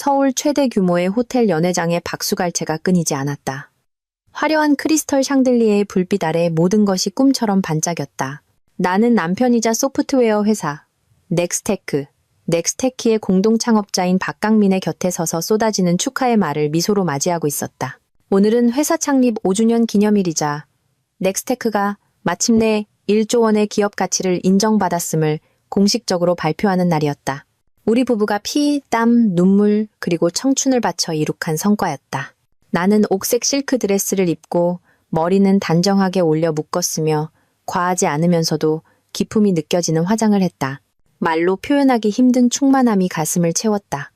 서울 최대 규모의 호텔 연회장에 박수갈채가 끊이지 않았다. 화려한 크리스털 샹들리에의 불빛 아래 모든 것이 꿈처럼 반짝였다. 나는 남편이자 소프트웨어 회사 넥스테크의 공동 창업자인 박강민의 곁에 서서 쏟아지는 축하의 말을 미소로 맞이하고 있었다. 오늘은 회사 창립 5주년 기념일이자 넥스테크가 마침내 1조 원의 기업 가치를 인정받았음을 공식적으로 발표하는 날이었다. 우리 부부가 피, 땀, 눈물, 그리고 청춘을 바쳐 이룩한 성과였다. 나는 옥색 실크 드레스를 입고 머리는 단정하게 올려 묶었으며 과하지 않으면서도 기품이 느껴지는 화장을 했다. 말로 표현하기 힘든 충만함이 가슴을 채웠다.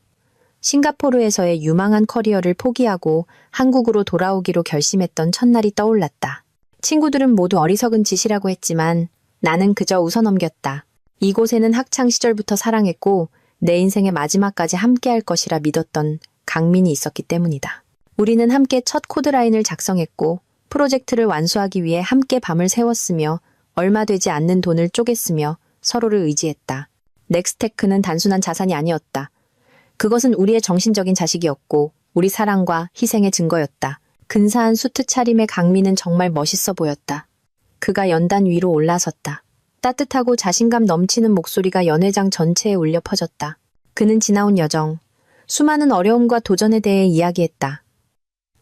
싱가포르에서의 유망한 커리어를 포기하고 한국으로 돌아오기로 결심했던 첫날이 떠올랐다. 친구들은 모두 어리석은 짓이라고 했지만 나는 그저 웃어넘겼다. 이곳에는 학창 시절부터 사랑했고 내 인생의 마지막까지 함께할 것이라 믿었던 강민이 있었기 때문이다. 우리는 함께 첫 코드라인을 작성했고 프로젝트를 완수하기 위해 함께 밤을 새웠으며 얼마 되지 않는 돈을 쪼갰으며 서로를 의지했다. 넥스테크는 단순한 자산이 아니었다. 그것은 우리의 정신적인 자식이었고 우리 사랑과 희생의 증거였다. 근사한 수트 차림의 강민은 정말 멋있어 보였다. 그가 연단 위로 올라섰다. 따뜻하고 자신감 넘치는 목소리가 연회장 전체에 울려 퍼졌다. 그는 지나온 여정, 수많은 어려움과 도전에 대해 이야기했다.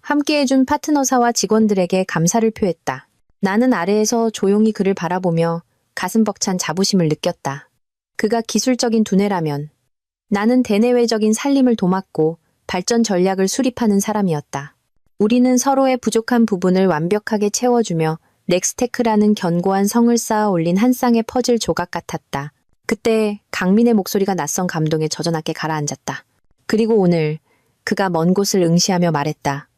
함께해준 파트너사와 직원들에게 감사를 표했다. 나는 아래에서 조용히 그를 바라보며 가슴 벅찬 자부심을 느꼈다. 그가 기술적인 두뇌라면 나는 대내외적인 살림을 도맡고 발전 전략을 수립하는 사람이었다. 우리는 서로의 부족한 부분을 완벽하게 채워주며 넥스테크라는 견고한 성을 쌓아 올린 한 쌍의 퍼즐 조각 같았다. 그때 강민의 목소리가 낯선 감동에 젖어나게 가라앉았다. 그리고 오늘 그가 먼 곳을 응시하며 말했다.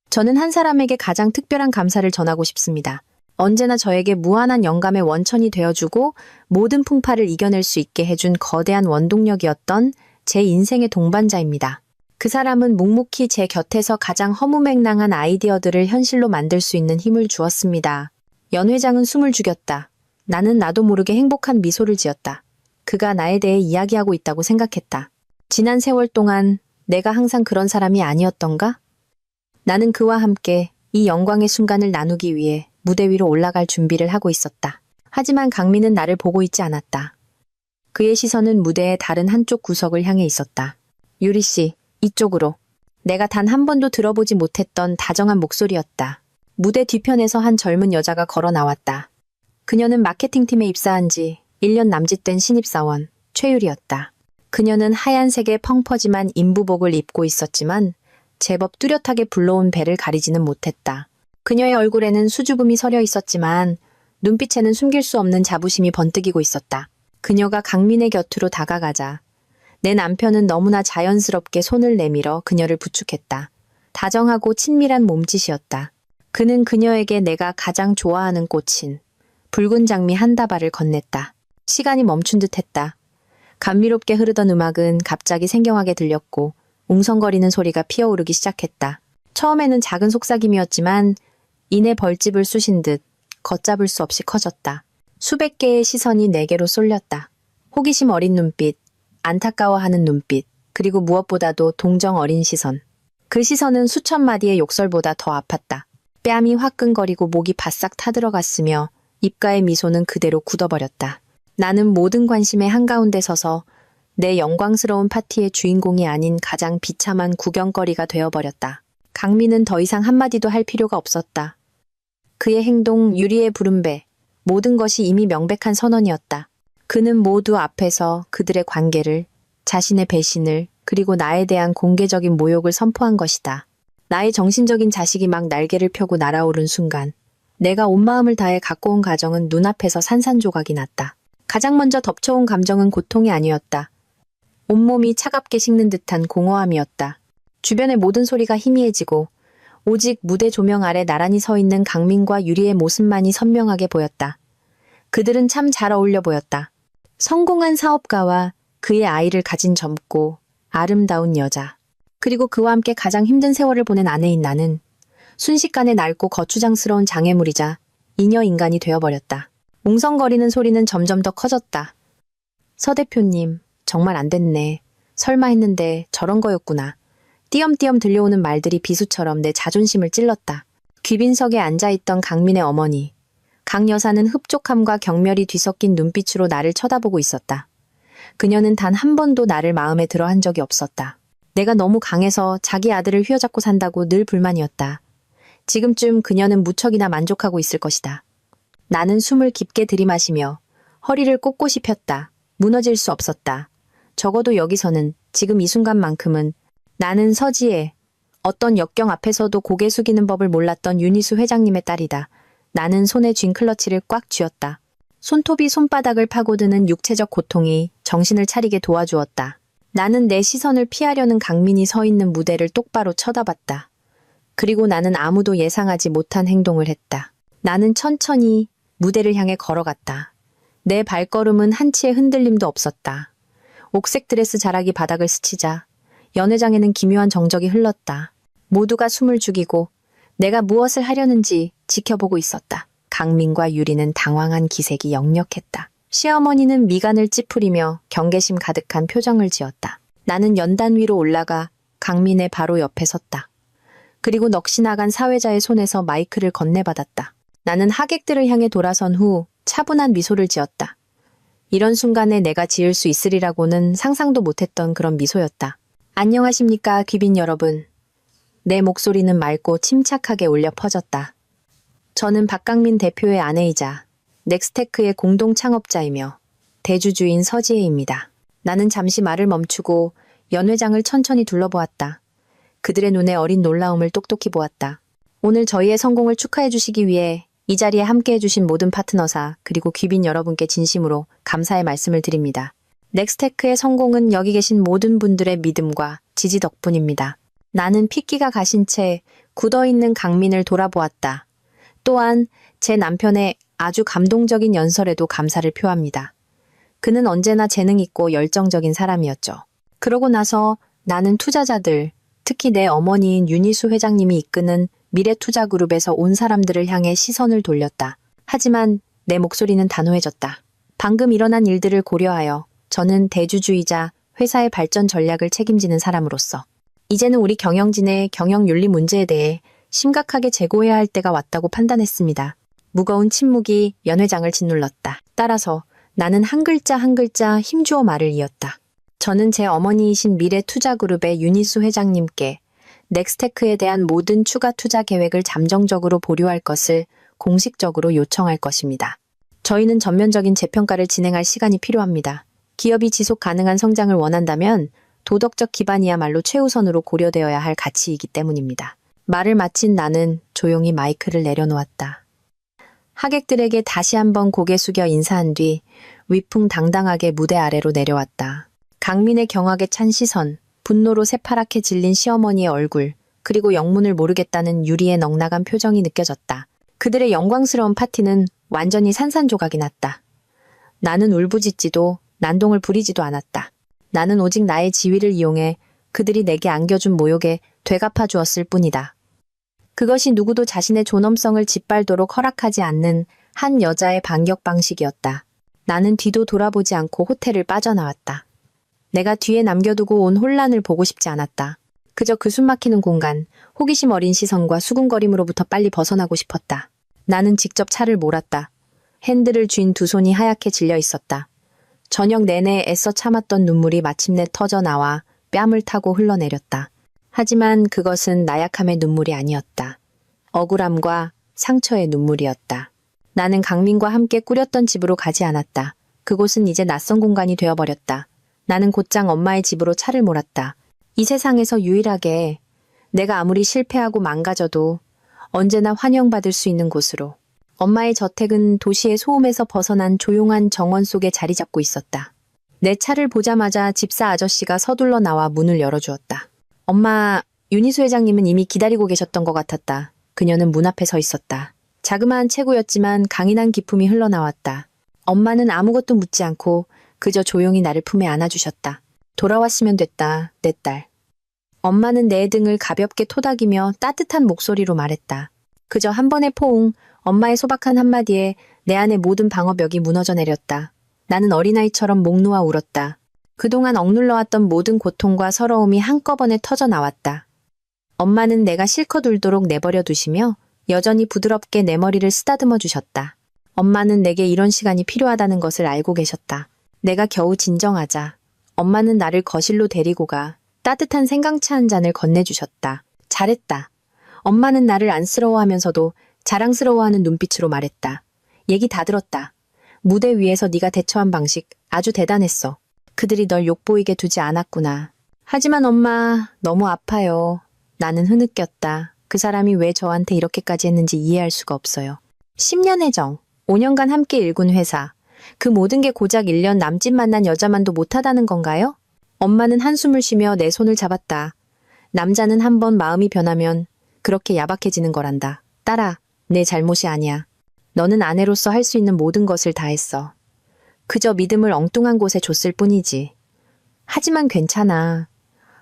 저는 한 사람에게 가장 특별한 감사를 전하고 싶습니다. 언제나 저에게 무한한 영감의 원천이 되어주고 모든 풍파를 이겨낼 수 있게 해준 거대한 원동력이었던 제 인생의 동반자입니다. 그 사람은 묵묵히 제 곁에서 가장 허무맹랑한 아이디어들을 현실로 만들 수 있는 힘을 주었습니다. 연 회장은 숨을 죽였다. 나는 나도 모르게 행복한 미소를 지었다. 그가 나에 대해 이야기하고 있다고 생각했다. 지난 세월 동안 내가 항상 그런 사람이 아니었던가? 나는 그와 함께 이 영광의 순간을 나누기 위해 무대 위로 올라갈 준비를 하고 있었다. 하지만 강민은 나를 보고 있지 않았다. 그의 시선은 무대의 다른 한쪽 구석을 향해 있었다. 유리 씨, 이쪽으로. 내가 단 한 번도 들어보지 못했던 다정한 목소리였다. 무대 뒤편에서 한 젊은 여자가 걸어 나왔다. 그녀는 마케팅팀에 입사한 지 1년 남짓된 신입사원, 최유리였다. 그녀는 하얀색의 펑퍼짐한 인부복을 입고 있었지만 제법 뚜렷하게 불러온 배를 가리지는 못했다. 그녀의 얼굴에는 수줍음이 서려 있었지만 눈빛에는 숨길 수 없는 자부심이 번뜩이고 있었다. 그녀가 강민의 곁으로 다가가자 내 남편은 너무나 자연스럽게 손을 내밀어 그녀를 부축했다. 다정하고 친밀한 몸짓이었다. 그는 그녀에게 내가 가장 좋아하는 꽃인 붉은 장미 한 다발을 건넸다. 시간이 멈춘 듯 했다. 감미롭게 흐르던 음악은 갑자기 생경하게 들렸고 웅성거리는 소리가 피어오르기 시작했다. 처음에는 작은 속삭임이었지만 이내 벌집을 쑤신 듯 걷잡을 수 없이 커졌다. 수백 개의 시선이 내게로 쏠렸다. 호기심 어린 눈빛, 안타까워하는 눈빛, 그리고 무엇보다도 동정 어린 시선. 그 시선은 수천 마디의 욕설보다 더 아팠다. 뺨이 화끈거리고 목이 바싹 타들어갔으며 입가의 미소는 그대로 굳어버렸다. 나는 모든 관심의 한가운데 서서 내 영광스러운 파티의 주인공이 아닌 가장 비참한 구경거리가 되어버렸다. 강민은 더 이상 한마디도 할 필요가 없었다. 그의 행동, 유리의 부름배, 모든 것이 이미 명백한 선언이었다. 그는 모두 앞에서 그들의 관계를, 자신의 배신을, 그리고 나에 대한 공개적인 모욕을 선포한 것이다. 나의 정신적인 자식이 막 날개를 펴고 날아오른 순간, 내가 온 마음을 다해 갖고 온 가정은 눈앞에서 산산조각이 났다. 가장 먼저 덮쳐온 감정은 고통이 아니었다. 온몸이 차갑게 식는 듯한 공허함이었다. 주변의 모든 소리가 희미해지고 오직 무대 조명 아래 나란히 서 있는 강민과 유리의 모습만이 선명하게 보였다. 그들은 참 잘 어울려 보였다. 성공한 사업가와 그의 아이를 가진 젊고 아름다운 여자, 그리고 그와 함께 가장 힘든 세월을 보낸 아내인 나는 순식간에 낡고 거추장스러운 장애물이자 잉여 인간이 되어버렸다. 웅성거리는 소리는 점점 더 커졌다. 서 대표님, 정말 안 됐네. 설마 했는데 저런 거였구나. 띄엄띄엄 들려오는 말들이 비수처럼 내 자존심을 찔렀다. 귀빈석에 앉아있던 강민의 어머니. 강 여사는 흡족함과 경멸이 뒤섞인 눈빛으로 나를 쳐다보고 있었다. 그녀는 단 한 번도 나를 마음에 들어 한 적이 없었다. 내가 너무 강해서 자기 아들을 휘어잡고 산다고 늘 불만이었다. 지금쯤 그녀는 무척이나 만족하고 있을 것이다. 나는 숨을 깊게 들이마시며 허리를 꼿꼿이 폈다. 무너질 수 없었다. 적어도 여기서는 지금 이 순간만큼은 나는 서지혜. 어떤 역경 앞에서도 고개 숙이는 법을 몰랐던 윤희수 회장님의 딸이다. 나는 손에 쥔 클러치를 꽉 쥐었다. 손톱이 손바닥을 파고드는 육체적 고통이 정신을 차리게 도와주었다. 나는 내 시선을 피하려는 강민이 서 있는 무대를 똑바로 쳐다봤다. 그리고 나는 아무도 예상하지 못한 행동을 했다. 나는 천천히 무대를 향해 걸어갔다. 내 발걸음은 한치의 흔들림도 없었다. 옥색 드레스 자락이 바닥을 스치자 연회장에는 기묘한 정적이 흘렀다. 모두가 숨을 죽이고 내가 무엇을 하려는지 지켜보고 있었다. 강민과 유리는 당황한 기색이 역력했다. 시어머니는 미간을 찌푸리며 경계심 가득한 표정을 지었다. 나는 연단 위로 올라가 강민의 바로 옆에 섰다. 그리고 넋이 나간 사회자의 손에서 마이크를 건네받았다. 나는 하객들을 향해 돌아선 후 차분한 미소를 지었다. 이런 순간에 내가 지을 수 있으리라고는 상상도 못했던 그런 미소였다. 안녕하십니까, 귀빈 여러분. 내 목소리는 맑고 침착하게 울려 퍼졌다. 저는 박강민 대표의 아내이자 넥스테크의 공동 창업자이며 대주주인 서지혜입니다. 나는 잠시 말을 멈추고 연 회장을 천천히 둘러보았다. 그들의 눈에 어린 놀라움을 똑똑히 보았다. 오늘 저희의 성공을 축하해 주시기 위해 이 자리에 함께해 주신 모든 파트너사 그리고 귀빈 여러분께 진심으로 감사의 말씀을 드립니다. 넥스테크의 성공은 여기 계신 모든 분들의 믿음과 지지 덕분입니다. 나는 핏기가 가신 채 굳어있는 강민을 돌아보았다. 또한 제 남편의 아주 감동적인 연설에도 감사를 표합니다. 그는 언제나 재능 있고 열정적인 사람이었죠. 그러고 나서 나는 투자자들, 특히 내 어머니인 윤희수 회장님이 이끄는 미래투자그룹에서 온 사람들을 향해 시선을 돌렸다. 하지만 내 목소리는 단호해졌다. 방금 일어난 일들을 고려하여 저는 대주주이자 회사의 발전 전략을 책임지는 사람으로서 이제는 우리 경영진의 경영윤리 문제에 대해 심각하게 재고해야 할 때가 왔다고 판단했습니다. 무거운 침묵이 연 회장을 짓눌렀다. 따라서 나는 한 글자 한 글자 힘주어 말을 이었다. 저는 제 어머니이신 미래투자그룹의 윤희수 회장님께 넥스테크에 대한 모든 추가 투자 계획을 잠정적으로 보류할 것을 공식적으로 요청할 것입니다. 저희는 전면적인 재평가를 진행할 시간이 필요합니다. 기업이 지속 가능한 성장을 원한다면 도덕적 기반이야말로 최우선으로 고려되어야 할 가치이기 때문입니다. 말을 마친 나는 조용히 마이크를 내려놓았다. 하객들에게 다시 한번 고개 숙여 인사한 뒤 위풍당당하게 무대 아래로 내려왔다. 강민의 경악에 찬 시선, 분노로 새파랗게 질린 시어머니의 얼굴, 그리고 영문을 모르겠다는 유리의 넉나간 표정이 느껴졌다. 그들의 영광스러운 파티는 완전히 산산조각이 났다. 나는 울부짖지도 난동을 부리지도 않았다. 나는 오직 나의 지위를 이용해 그들이 내게 안겨준 모욕에 되갚아 주었을 뿐이다. 그것이 누구도 자신의 존엄성을 짓밟도록 허락하지 않는 한 여자의 반격 방식이었다. 나는 뒤도 돌아보지 않고 호텔을 빠져나왔다. 내가 뒤에 남겨두고 온 혼란을 보고 싶지 않았다. 그저 그 숨막히는 공간, 호기심 어린 시선과 수군거림으로부터 빨리 벗어나고 싶었다. 나는 직접 차를 몰았다. 핸들을 쥔 두 손이 하얗게 질려 있었다. 저녁 내내 애써 참았던 눈물이 마침내 터져 나와 뺨을 타고 흘러내렸다. 하지만 그것은 나약함의 눈물이 아니었다. 억울함과 상처의 눈물이었다. 나는 강민과 함께 꾸렸던 집으로 가지 않았다. 그곳은 이제 낯선 공간이 되어버렸다. 나는 곧장 엄마의 집으로 차를 몰았다. 이 세상에서 유일하게 내가 아무리 실패하고 망가져도 언제나 환영받을 수 있는 곳으로. 엄마의 저택은 도시의 소음에서 벗어난 조용한 정원 속에 자리 잡고 있었다. 내 차를 보자마자 집사 아저씨가 서둘러 나와 문을 열어주었다. 엄마, 윤희수 회장님은 이미 기다리고 계셨던 것 같았다. 그녀는 문 앞에 서 있었다. 자그마한 체구였지만 강인한 기품이 흘러나왔다. 엄마는 아무것도 묻지 않고 그저 조용히 나를 품에 안아주셨다. 돌아왔으면 됐다, 내 딸. 엄마는 내 등을 가볍게 토닥이며 따뜻한 목소리로 말했다. 그저 한 번의 포옹, 엄마의 소박한 한마디에 내 안의 모든 방어벽이 무너져 내렸다. 나는 어린아이처럼 목 놓아 울었다. 그동안 억눌러왔던 모든 고통과 서러움이 한꺼번에 터져 나왔다. 엄마는 내가 실컷 울도록 내버려 두시며 여전히 부드럽게 내 머리를 쓰다듬어 주셨다. 엄마는 내게 이런 시간이 필요하다는 것을 알고 계셨다. 내가 겨우 진정하자 엄마는 나를 거실로 데리고 가 따뜻한 생강차 한 잔을 건네주셨다. 잘했다. 엄마는 나를 안쓰러워하면서도 자랑스러워하는 눈빛으로 말했다. 얘기 다 들었다. 무대 위에서 네가 대처한 방식 아주 대단했어. 그들이 널 욕보이게 두지 않았구나. 하지만 엄마 너무 아파요. 나는 흐느꼈다. 그 사람이 왜 저한테 이렇게까지 했는지 이해할 수가 없어요. 10년의 정, 5년간 함께 일군 회사. 그 모든 게 고작 1년 남짓 만난 여자만도 못하다는 건가요? 엄마는 한숨을 쉬며 내 손을 잡았다. 남자는 한번 마음이 변하면 그렇게 야박해지는 거란다. 딸아, 내 잘못이 아니야. 너는 아내로서 할 수 있는 모든 것을 다 했어. 그저 믿음을 엉뚱한 곳에 줬을 뿐이지. 하지만 괜찮아.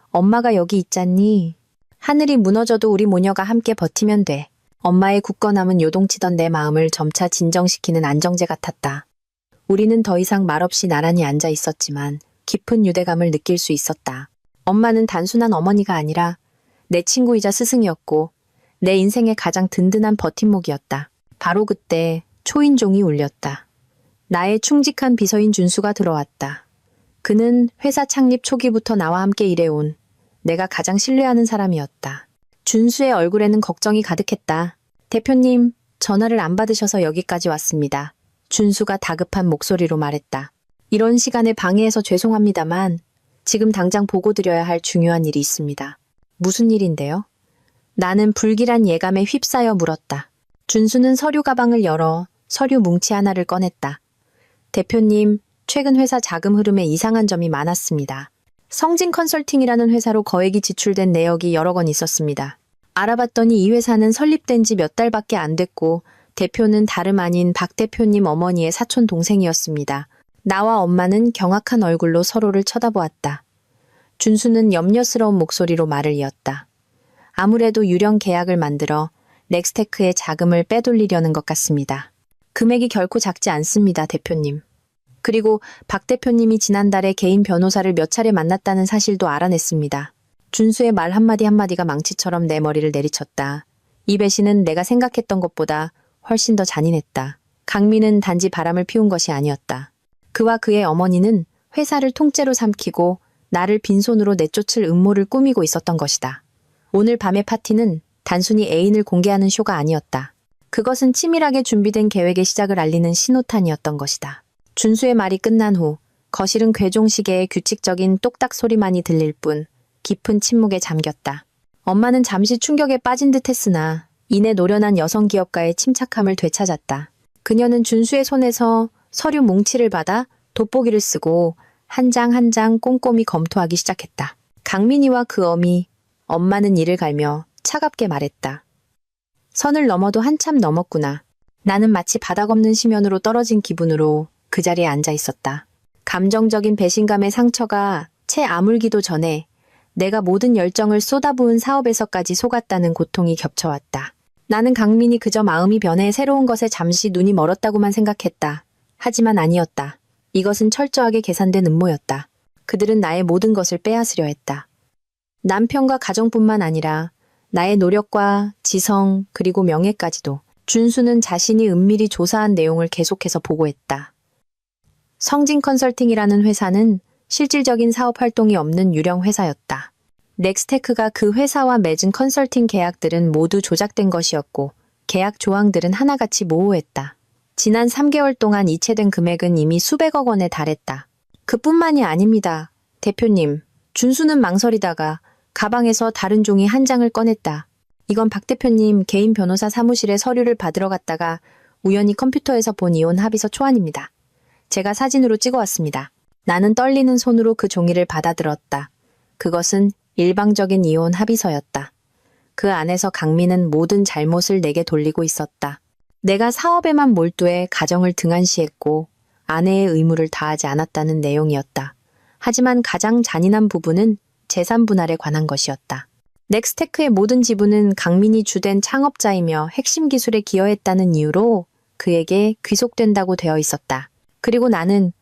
엄마가 여기 있잖니. 하늘이 무너져도 우리 모녀가 함께 버티면 돼. 엄마의 굳건함은 요동치던 내 마음을 점차 진정시키는 안정제 같았다. 우리는 더 이상 말없이 나란히 앉아 있었지만 깊은 유대감을 느낄 수 있었다. 엄마는 단순한 어머니가 아니라 내 친구이자 스승이었고 내 인생의 가장 든든한 버팀목이었다. 바로 그때 초인종이 울렸다. 나의 충직한 비서인 준수가 들어왔다. 그는 회사 창립 초기부터 나와 함께 일해온 내가 가장 신뢰하는 사람이었다. 준수의 얼굴에는 걱정이 가득했다. 대표님, 전화를 안 받으셔서 여기까지 왔습니다. 준수가 다급한 목소리로 말했다. 이런 시간에 방해해서 죄송합니다만 지금 당장 보고 드려야 할 중요한 일이 있습니다. 무슨 일인데요? 나는 불길한 예감에 휩싸여 물었다. 준수는 서류 가방을 열어 서류 뭉치 하나를 꺼냈다. 대표님, 최근 회사 자금 흐름에 이상한 점이 많았습니다. 성진 컨설팅이라는 회사로 거액이 지출된 내역이 여러 건 있었습니다. 알아봤더니 이 회사는 설립된 지 몇 달밖에 안 됐고 대표는 다름 아닌 박 대표님 어머니의 사촌 동생이었습니다. 나와 엄마는 경악한 얼굴로 서로를 쳐다보았다. 준수는 염려스러운 목소리로 말을 이었다. 아무래도 유령 계약을 만들어 넥스테크의 자금을 빼돌리려는 것 같습니다. 금액이 결코 작지 않습니다, 대표님. 그리고 박 대표님이 지난달에 개인 변호사를 몇 차례 만났다는 사실도 알아냈습니다. 준수의 말 한마디 한마디가 망치처럼 내 머리를 내리쳤다. 이 배신은 내가 생각했던 것보다 훨씬 더 잔인했다. 강민은 단지 바람을 피운 것이 아니었다. 그와 그의 어머니는 회사를 통째로 삼키고 나를 빈손으로 내쫓을 음모를 꾸미고 있었던 것이다. 오늘 밤의 파티는 단순히 애인을 공개하는 쇼가 아니었다. 그것은 치밀하게 준비된 계획의 시작을 알리는 신호탄이었던 것이다. 준수의 말이 끝난 후 거실은 괴종시계의 규칙적인 똑딱 소리만이 들릴 뿐 깊은 침묵에 잠겼다. 엄마는 잠시 충격에 빠진 듯 했으나 이내 노련한 여성 기업가의 침착함을 되찾았다. 그녀는 준수의 손에서 서류 뭉치를 받아 돋보기를 쓰고 한 장 한 장 꼼꼼히 검토하기 시작했다. 강민이와 그 어미, 엄마는 이를 갈며 차갑게 말했다. 선을 넘어도 한참 넘었구나. 나는 마치 바닥 없는 심연으로 떨어진 기분으로 그 자리에 앉아 있었다. 감정적인 배신감의 상처가 채 아물기도 전에 내가 모든 열정을 쏟아부은 사업에서까지 속았다는 고통이 겹쳐왔다. 나는 강민이 그저 마음이 변해 새로운 것에 잠시 눈이 멀었다고만 생각했다. 하지만 아니었다. 이것은 철저하게 계산된 음모였다. 그들은 나의 모든 것을 빼앗으려 했다. 남편과 가정뿐만 아니라 나의 노력과 지성 그리고 명예까지도. 준수는 자신이 은밀히 조사한 내용을 계속해서 보고했다. 성진 컨설팅이라는 회사는 실질적인 사업 활동이 없는 유령 회사였다. 넥스테크가 그 회사와 맺은 컨설팅 계약들은 모두 조작된 것이었고 계약 조항들은 하나같이 모호했다. 지난 3개월 동안 이체된 금액은 이미 수백억 원에 달했다. 그뿐만이 아닙니다. 대표님, 준수는 망설이다가 가방에서 다른 종이 한 장을 꺼냈다. 이건 박 대표님 개인 변호사 사무실에 서류를 받으러 갔다가 우연히 컴퓨터에서 본 이혼 합의서 초안입니다. 제가 사진으로 찍어왔습니다. 나는 떨리는 손으로 그 종이를 받아들었다. 그것은 일방적인 이혼 합의서였다. 그 안에서 강민은 모든 잘못을 내게 돌리고 있었다. 내가 사업에만 몰두해 가정을 등한시했고 아내의 의무를 다하지 않았다는 내용이었다. 하지만 가장 잔인한 부분은 재산 분할에 관한 것이었다. 넥스테크의 모든 지분은 강민이 주된 창업자이며 핵심 기술에 기여했다는 이유로 그에게 귀속된다고 되어 있었다. 그리고 나는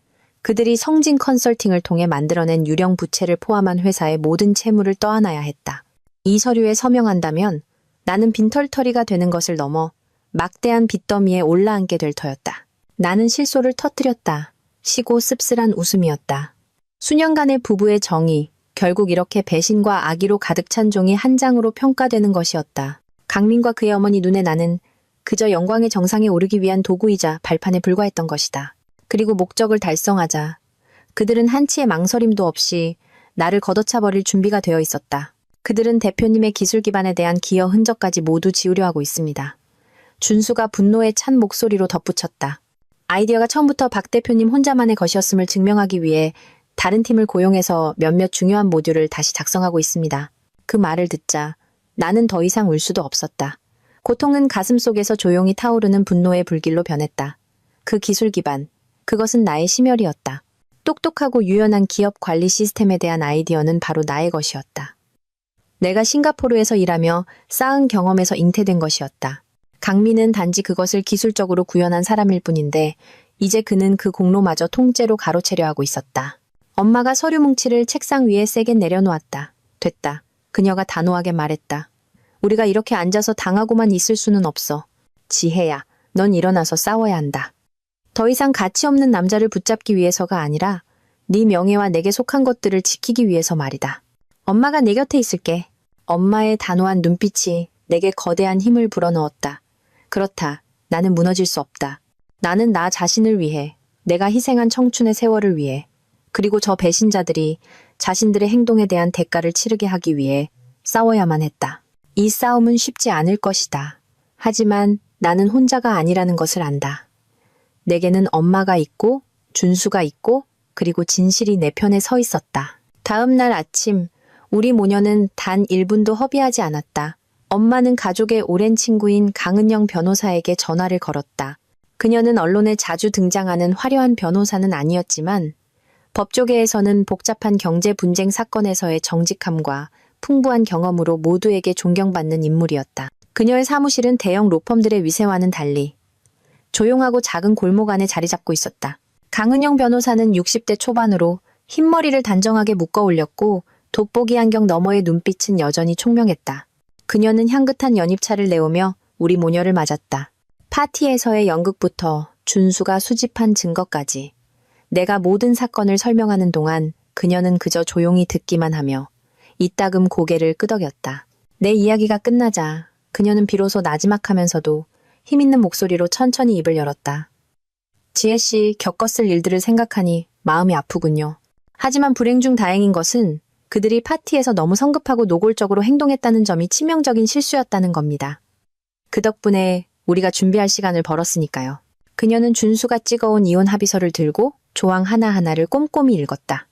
그들이 성진 컨설팅을 통해 만들어낸 유령 부채를 포함한 회사의 모든 채무를 떠안아야 했다. 이 서류에 서명한다면 나는 빈털터리가 되는 것을 넘어 막대한 빚더미에 올라앉게 될 터였다. 나는 실소를 터뜨렸다. 시고 씁쓸한 웃음이었다. 수년간의 부부의 정이 결국 이렇게 배신과 악의로 가득 찬 종이 한 장으로 평가되는 것이었다. 강민과 그의 어머니 눈에 나는 그저 영광의 정상에 오르기 위한 도구이자 발판에 불과했던 것이다. 그리고 목적을 달성하자 그들은 한치의 망설임도 없이 나를 걷어차버릴 준비가 되어 있었다. 그들은 대표님의 기술 기반에 대한 기여 흔적까지 모두 지우려 하고 있습니다. 준수가 분노에 찬 목소리로 덧붙였다. 아이디어가 처음부터 박 대표님 혼자만의 것이었음을 증명하기 위해 다른 팀을 고용해서 몇몇 중요한 모듈을 다시 작성하고 있습니다. 그 말을 듣자 나는 더 이상 울 수도 없었다. 고통은 가슴속에서 조용히 타오르는 분노의 불길로 변했다. 그 기술 기반, 그것은 나의 심혈이었다. 똑똑하고 유연한 기업 관리 시스템에 대한 아이디어는 바로 나의 것이었다. 내가 싱가포르에서 일하며 쌓은 경험에서 잉태된 것이었다. 강민은 단지 그것을 기술적으로 구현한 사람일 뿐인데 이제 그는 그 공로마저 통째로 가로채려 하고 있었다. 엄마가 서류 뭉치를 책상 위에 세게 내려놓았다. 됐다. 그녀가 단호하게 말했다. 우리가 이렇게 앉아서 당하고만 있을 수는 없어. 지혜야, 넌 일어나서 싸워야 한다. 더 이상 가치 없는 남자를 붙잡기 위해서가 아니라 네 명예와 내게 속한 것들을 지키기 위해서 말이다. 엄마가 내 곁에 있을게. 엄마의 단호한 눈빛이 내게 거대한 힘을 불어넣었다. 그렇다. 나는 무너질 수 없다. 나는 나 자신을 위해, 내가 희생한 청춘의 세월을 위해, 그리고 저 배신자들이 자신들의 행동에 대한 대가를 치르게 하기 위해 싸워야만 했다. 이 싸움은 쉽지 않을 것이다. 하지만 나는 혼자가 아니라는 것을 안다. 내게는 엄마가 있고 준수가 있고 그리고 진실이 내 편에 서 있었다. 다음 날 아침 우리 모녀는 단 1분도 허비하지 않았다. 엄마는 가족의 오랜 친구인 강은영 변호사에게 전화를 걸었다. 그녀는 언론에 자주 등장하는 화려한 변호사는 아니었지만 법조계에서는 복잡한 경제 분쟁 사건에서의 정직함과 풍부한 경험으로 모두에게 존경받는 인물이었다. 그녀의 사무실은 대형 로펌들의 위세와는 달리 조용하고 작은 골목 안에 자리 잡고 있었다. 강은영 변호사는 60대 초반으로 흰머리를 단정하게 묶어 올렸고 돋보기 안경 너머의 눈빛은 여전히 총명했다. 그녀는 향긋한 연잎차를 내오며 우리 모녀를 맞았다. 파티에서의 연극부터 준수가 수집한 증거까지 내가 모든 사건을 설명하는 동안 그녀는 그저 조용히 듣기만 하며 이따금 고개를 끄덕였다. 내 이야기가 끝나자 그녀는 비로소 나지막하면서도 힘있는 목소리로 천천히 입을 열었다. 지혜씨 겪었을 일들을 생각하니 마음이 아프군요. 하지만 불행 중 다행인 것은 그들이 파티에서 너무 성급하고 노골적으로 행동했다는 점이 치명적인 실수였다는 겁니다. 그 덕분에 우리가 준비할 시간을 벌었으니까요. 그녀는 준수가 찍어온 이혼 합의서를 들고 조항 하나하나를 꼼꼼히 읽었다.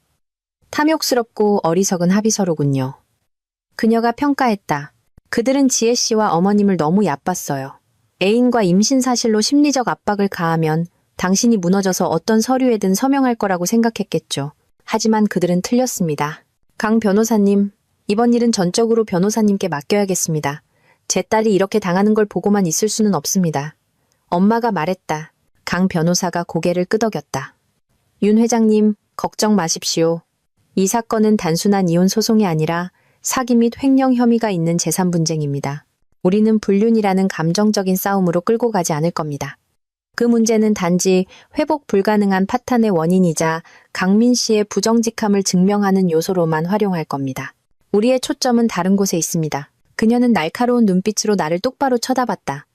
탐욕스럽고 어리석은 합의서로군요. 그녀가 평가했다. 그들은 지혜씨와 어머님을 너무 얕봤어요. 애인과 임신 사실로 심리적 압박을 가하면 당신이 무너져서 어떤 서류에든 서명할 거라고 생각했겠죠. 하지만 그들은 틀렸습니다. 강 변호사님, 이번 일은 전적으로 변호사님께 맡겨야겠습니다. 제 딸이 이렇게 당하는 걸 보고만 있을 수는 없습니다. 엄마가 말했다. 강 변호사가 고개를 끄덕였다. 윤 회장님, 걱정 마십시오. 이 사건은 단순한 이혼 소송이 아니라 사기 및 횡령 혐의가 있는 재산 분쟁입니다. 우리는 불륜이라는 감정적인 싸움으로 끌고 가지 않을 겁니다. 그 문제는 단지 회복 불가능한 파탄의 원인이자 강민 씨의 부정직함을 증명하는 요소로만 활용할 겁니다. 우리의 초점은 다른 곳에 있습니다. 그녀는 날카로운 눈빛으로 나를 똑바로 쳐다봤다.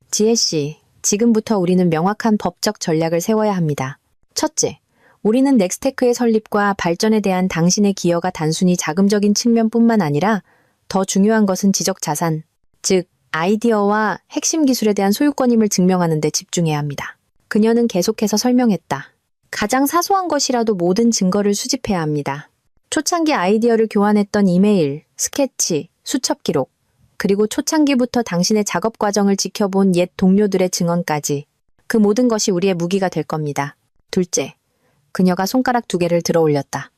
지혜 씨, 지금부터 우리는 명확한 법적 전략을 세워야 합니다. 첫째, 우리는 넥스테크의 설립과 발전에 대한 당신의 기여가 단순히 자금적인 측면뿐만 아니라 더 중요한 것은 지적 자산, 즉 아이디어와 핵심 기술에 대한 소유권임을 증명하는 데 집중해야 합니다. 그녀는 계속해서 설명했다. 가장 사소한 것이라도 모든 증거를 수집해야 합니다. 초창기 아이디어를 교환했던 이메일, 스케치, 수첩 기록, 그리고 초창기부터 당신의 작업 과정을 지켜본 옛 동료들의 증언까지 그 모든 것이 우리의 무기가 될 겁니다. 둘째, 그녀가 손가락 2개를 들어 올렸다.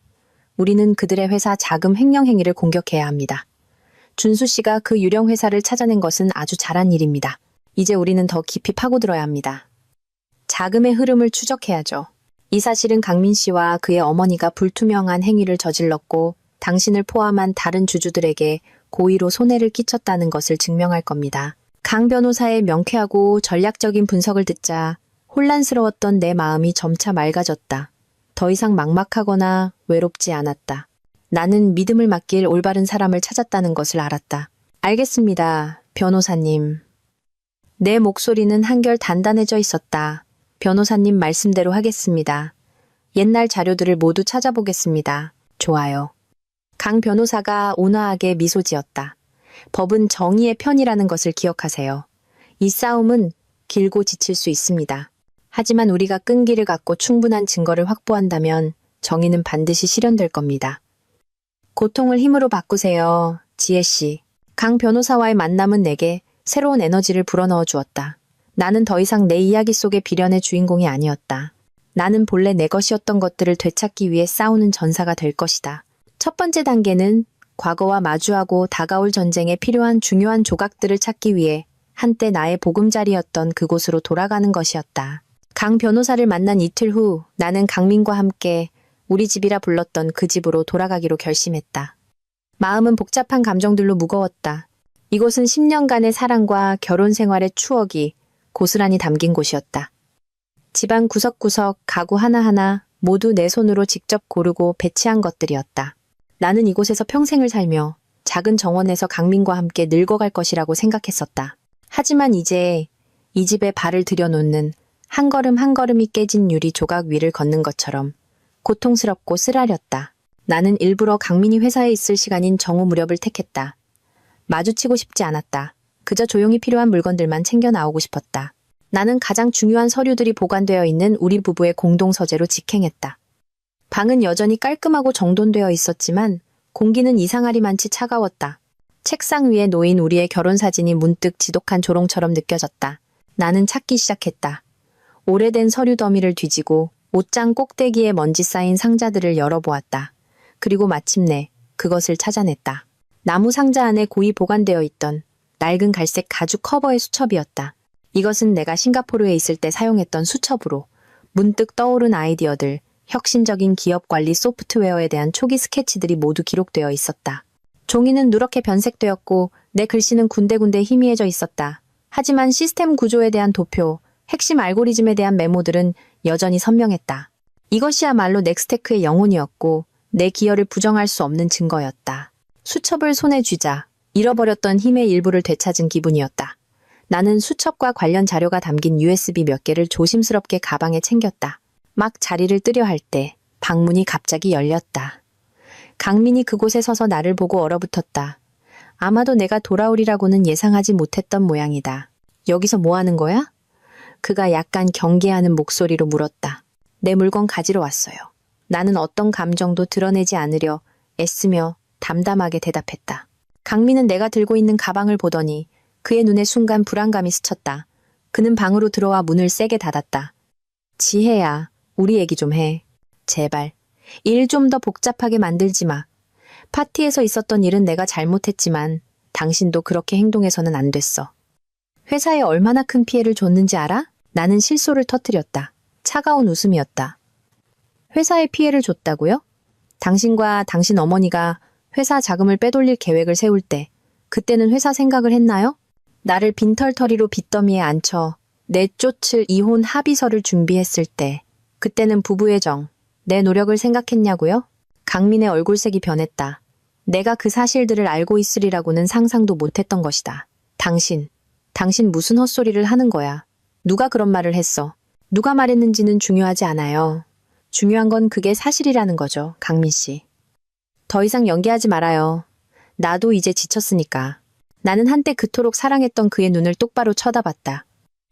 우리는 그들의 회사 자금 횡령 행위를 공격해야 합니다. 준수 씨가 그 유령 회사를 찾아낸 것은 아주 잘한 일입니다. 이제 우리는 더 깊이 파고들어야 합니다. 자금의 흐름을 추적해야죠. 이 사실은 강민 씨와 그의 어머니가 불투명한 행위를 저질렀고 당신을 포함한 다른 주주들에게 고의로 손해를 끼쳤다는 것을 증명할 겁니다. 강 변호사의 명쾌하고 전략적인 분석을 듣자 혼란스러웠던 내 마음이 점차 맑아졌다. 더 이상 막막하거나 외롭지 않았다. 나는 믿음을 맡길 올바른 사람을 찾았다는 것을 알았다. 알겠습니다, 변호사님. 내 목소리는 한결 단단해져 있었다. 변호사님 말씀대로 하겠습니다. 옛날 자료들을 모두 찾아보겠습니다. 좋아요. 강 변호사가 온화하게 미소 지었다. 법은 정의의 편이라는 것을 기억하세요. 이 싸움은 길고 지칠 수 있습니다. 하지만 우리가 끈기를 갖고 충분한 증거를 확보한다면 정의는 반드시 실현될 겁니다. 고통을 힘으로 바꾸세요, 지혜씨. 강 변호사와의 만남은 내게 새로운 에너지를 불어넣어 주었다. 나는 더 이상 내 이야기 속의 비련의 주인공이 아니었다. 나는 본래 내 것이었던 것들을 되찾기 위해 싸우는 전사가 될 것이다. 첫 번째 단계는 과거와 마주하고 다가올 전쟁에 필요한 중요한 조각들을 찾기 위해 한때 나의 보금자리였던 그곳으로 돌아가는 것이었다. 강 변호사를 만난 이틀 후 나는 강민과 함께 우리 집이라 불렀던 그 집으로 돌아가기로 결심했다. 마음은 복잡한 감정들로 무거웠다. 이곳은 10년간의 사랑과 결혼 생활의 추억이 고스란히 담긴 곳이었다. 집안 구석구석, 가구 하나하나 모두 내 손으로 직접 고르고 배치한 것들이었다. 나는 이곳에서 평생을 살며 작은 정원에서 강민과 함께 늙어갈 것이라고 생각했었다. 하지만 이제 이 집에 발을 들여놓는 한 걸음 한 걸음이 깨진 유리 조각 위를 걷는 것처럼 고통스럽고 쓰라렸다. 나는 일부러 강민이 회사에 있을 시간인 정오 무렵을 택했다. 마주치고 싶지 않았다. 그저 조용히 필요한 물건들만 챙겨 나오고 싶었다. 나는 가장 중요한 서류들이 보관되어 있는 우리 부부의 공동서재로 직행했다. 방은 여전히 깔끔하고 정돈되어 있었지만 공기는 이상하리만치 차가웠다. 책상 위에 놓인 우리의 결혼사진이 문득 지독한 조롱처럼 느껴졌다. 나는 찾기 시작했다. 오래된 서류 더미를 뒤지고 옷장 꼭대기에 먼지 쌓인 상자들을 열어보았다. 그리고 마침내 그것을 찾아냈다. 나무 상자 안에 고이 보관되어 있던 낡은 갈색 가죽 커버의 수첩이었다. 이것은 내가 싱가포르에 있을 때 사용했던 수첩으로 문득 떠오른 아이디어들, 혁신적인 기업 관리 소프트웨어에 대한 초기 스케치들이 모두 기록되어 있었다. 종이는 누렇게 변색되었고 내 글씨는 군데군데 희미해져 있었다. 하지만 시스템 구조에 대한 도표, 핵심 알고리즘에 대한 메모들은 여전히 선명했다. 이것이야말로 넥스테크의 영혼이었고 내 기여를 부정할 수 없는 증거였다. 수첩을 손에 쥐자 잃어버렸던 힘의 일부를 되찾은 기분이었다. 나는 수첩과 관련 자료가 담긴 USB 몇 개를 조심스럽게 가방에 챙겼다. 막 자리를 뜨려 할 때 방문이 갑자기 열렸다. 강민이 그곳에 서서 나를 보고 얼어붙었다. 아마도 내가 돌아오리라고는 예상하지 못했던 모양이다. 여기서 뭐 하는 거야? 그가 약간 경계하는 목소리로 물었다. 내 물건 가지러 왔어요. 나는 어떤 감정도 드러내지 않으려 애쓰며 담담하게 대답했다. 강민은 내가 들고 있는 가방을 보더니 그의 눈에 순간 불안감이 스쳤다. 그는 방으로 들어와 문을 세게 닫았다. 지혜야, 우리 얘기 좀 해. 제발. 일 좀 더 복잡하게 만들지 마. 파티에서 있었던 일은 내가 잘못했지만 당신도 그렇게 행동해서는 안 됐어. 회사에 얼마나 큰 피해를 줬는지 알아? 나는 실소를 터뜨렸다. 차가운 웃음이었다. 회사에 피해를 줬다고요? 당신과 당신 어머니가 회사 자금을 빼돌릴 계획을 세울 때 그때는 회사 생각을 했나요? 나를 빈털터리로 빚더미에 앉혀 내쫓을 이혼 합의서를 준비했을 때 그때는 부부의 정, 내 노력을 생각했냐고요? 강민의 얼굴색이 변했다. 내가 그 사실들을 알고 있으리라고는 상상도 못했던 것이다. 당신 무슨 헛소리를 하는 거야. 누가 그런 말을 했어. 누가 말했는지는 중요하지 않아요. 중요한 건 그게 사실이라는 거죠, 강민 씨. 더 이상 연기하지 말아요. 나도 이제 지쳤으니까. 나는 한때 그토록 사랑했던 그의 눈을 똑바로 쳐다봤다.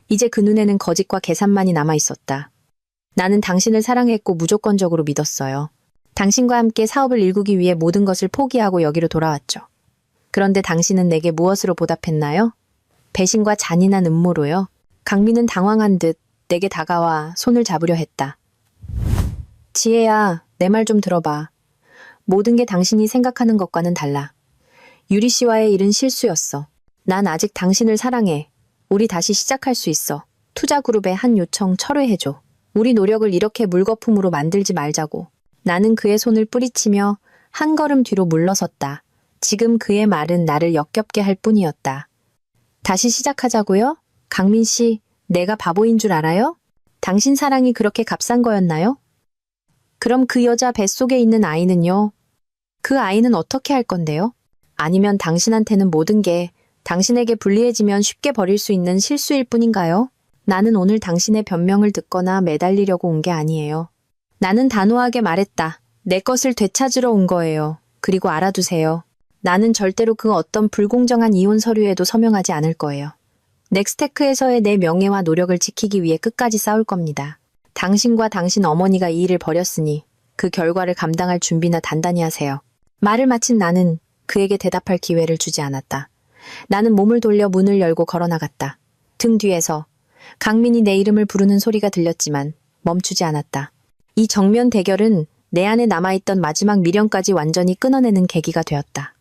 이제 그 눈에는 거짓과 계산만이 남아 있었다. 나는 당신을 사랑했고 무조건적으로 믿었어요. 당신과 함께 사업을 일구기 위해 모든 것을 포기하고 여기로 돌아왔죠. 그런데 당신은 내게 무엇으로 보답했나요? 배신과 잔인한 음모로요. 강민은 당황한 듯 내게 다가와 손을 잡으려 했다. 지혜야, 내 말 좀 들어봐. 모든 게 당신이 생각하는 것과는 달라. 유리 씨와의 일은 실수였어. 난 아직 당신을 사랑해. 우리 다시 시작할 수 있어. 투자그룹의 한 요청 철회해줘. 우리 노력을 이렇게 물거품으로 만들지 말자고. 나는 그의 손을 뿌리치며 한 걸음 뒤로 물러섰다. 지금 그의 말은 나를 역겹게 할 뿐이었다. 다시 시작하자고요? 강민 씨, 내가 바보인 줄 알아요? 당신 사랑이 그렇게 값싼 거였나요? 그럼 그 여자 뱃속에 있는 아이는요? 그 아이는 어떻게 할 건데요? 아니면 당신한테는 모든 게 당신에게 불리해지면 쉽게 버릴 수 있는 실수일 뿐인가요? 나는 오늘 당신의 변명을 듣거나 매달리려고 온 게 아니에요. 나는 단호하게 말했다. 내 것을 되찾으러 온 거예요. 그리고 알아두세요. 나는 절대로 그 어떤 불공정한 이혼 서류에도 서명하지 않을 거예요. 넥스테크에서의 내 명예와 노력을 지키기 위해 끝까지 싸울 겁니다. 당신과 당신 어머니가 이 일을 벌였으니 그 결과를 감당할 준비나 단단히 하세요. 말을 마친 나는 그에게 대답할 기회를 주지 않았다. 나는 몸을 돌려 문을 열고 걸어나갔다. 등 뒤에서 강민이 내 이름을 부르는 소리가 들렸지만 멈추지 않았다. 이 정면 대결은 내 안에 남아있던 마지막 미련까지 완전히 끊어내는 계기가 되었다.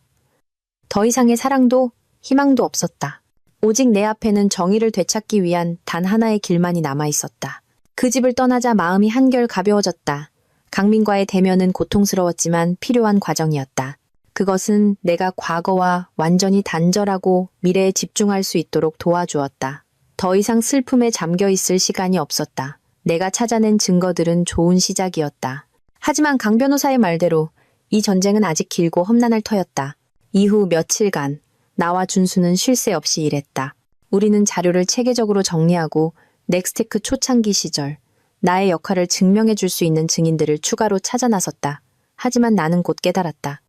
더 이상의 사랑도 희망도 없었다. 오직 내 앞에는 정의를 되찾기 위한 단 하나의 길만이 남아있었다. 그 집을 떠나자 마음이 한결 가벼워졌다. 강민과의 대면은 고통스러웠지만 필요한 과정이었다. 그것은 내가 과거와 완전히 단절하고 미래에 집중할 수 있도록 도와주었다. 더 이상 슬픔에 잠겨 있을 시간이 없었다. 내가 찾아낸 증거들은 좋은 시작이었다. 하지만 강 변호사의 말대로 이 전쟁은 아직 길고 험난할 터였다. 이후 며칠간 나와 준수는 쉴 새 없이 일했다. 우리는 자료를 체계적으로 정리하고 넥스테크 초창기 시절 나의 역할을 증명해 줄 수 있는 증인들을 추가로 찾아 나섰다. 하지만 나는 곧 깨달았다.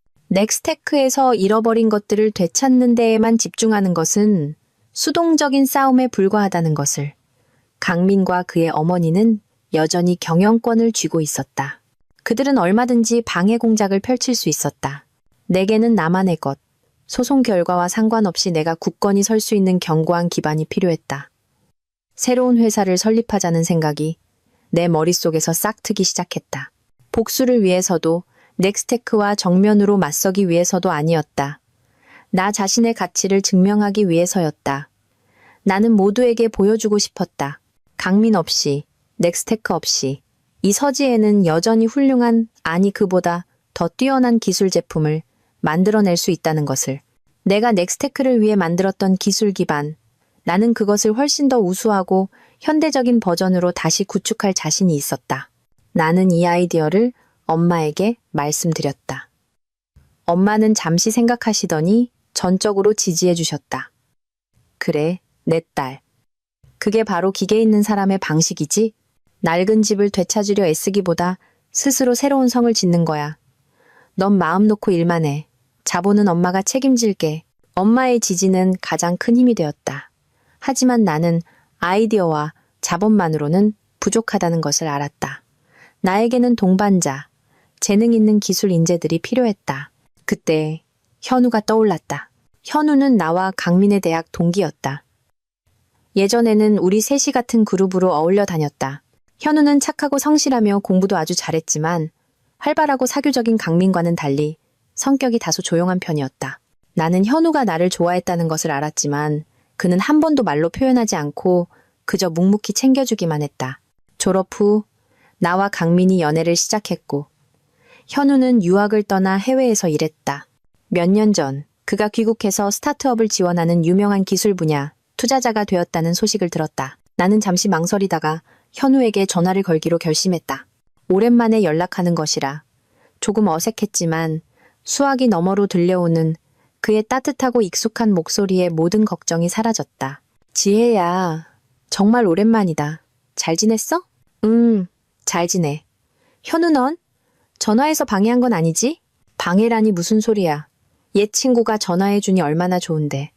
넥스테크에서 잃어버린 것들을 되찾는 데에만 집중하는 것은 수동적인 싸움에 불과하다는 것을. 강민과 그의 어머니는 여전히 경영권을 쥐고 있었다. 그들은 얼마든지 방해 공작을 펼칠 수 있었다. 내게는 나만의 것, 소송 결과와 상관없이 내가 굳건히 설 수 있는 견고한 기반이 필요했다. 새로운 회사를 설립하자는 생각이 내 머릿속에서 싹트기 시작했다. 복수를 위해서도 넥스테크와 정면으로 맞서기 위해서도 아니었다. 나 자신의 가치를 증명하기 위해서였다. 나는 모두에게 보여주고 싶었다. 강민 없이, 넥스테크 없이 이 서지에는 여전히 훌륭한, 아니 그보다 더 뛰어난 기술 제품을 만들어낼 수 있다는 것을. 내가 넥스테크를 위해 만들었던 기술 기반, 나는 그것을 훨씬 더 우수하고 현대적인 버전으로 다시 구축할 자신이 있었다. 나는 이 아이디어를 엄마에게 말씀드렸다. 엄마는 잠시 생각하시더니 전적으로 지지해 주셨다. 그래, 내 딸. 그게 바로 기계 있는 사람의 방식이지? 낡은 집을 되찾으려 애쓰기보다 스스로 새로운 성을 짓는 거야. 넌 마음 놓고 일만 해. 자본은 엄마가 책임질게. 엄마의 지지는 가장 큰 힘이 되었다. 하지만 나는 아이디어와 자본만으로는 부족하다는 것을 알았다. 나에게는 동반자, 재능 있는 기술 인재들이 필요했다. 그때 현우가 떠올랐다. 현우는 나와 강민의 대학 동기였다. 예전에는 우리 셋이 같은 그룹으로 어울려 다녔다. 현우는 착하고 성실하며 공부도 아주 잘했지만 활발하고 사교적인 강민과는 달리 성격이 다소 조용한 편이었다. 나는 현우가 나를 좋아했다는 것을 알았지만 그는 한 번도 말로 표현하지 않고 그저 묵묵히 챙겨주기만 했다. 졸업 후 나와 강민이 연애를 시작했고 현우는 유학을 떠나 해외에서 일했다. 몇 년 전 그가 귀국해서 스타트업을 지원하는 유명한 기술 분야 투자자가 되었다는 소식을 들었다. 나는 잠시 망설이다가 현우에게 전화를 걸기로 결심했다. 오랜만에 연락하는 것이라 조금 어색했지만 수화기 너머로 들려오는 그의 따뜻하고 익숙한 목소리에 모든 걱정이 사라졌다. 지혜야, 정말 오랜만이다. 잘 지냈어? 잘 지내. 현우 넌? 전화해서 방해한 건 아니지? 방해라니 무슨 소리야. 옛 친구가 전화해주니 얼마나 좋은데.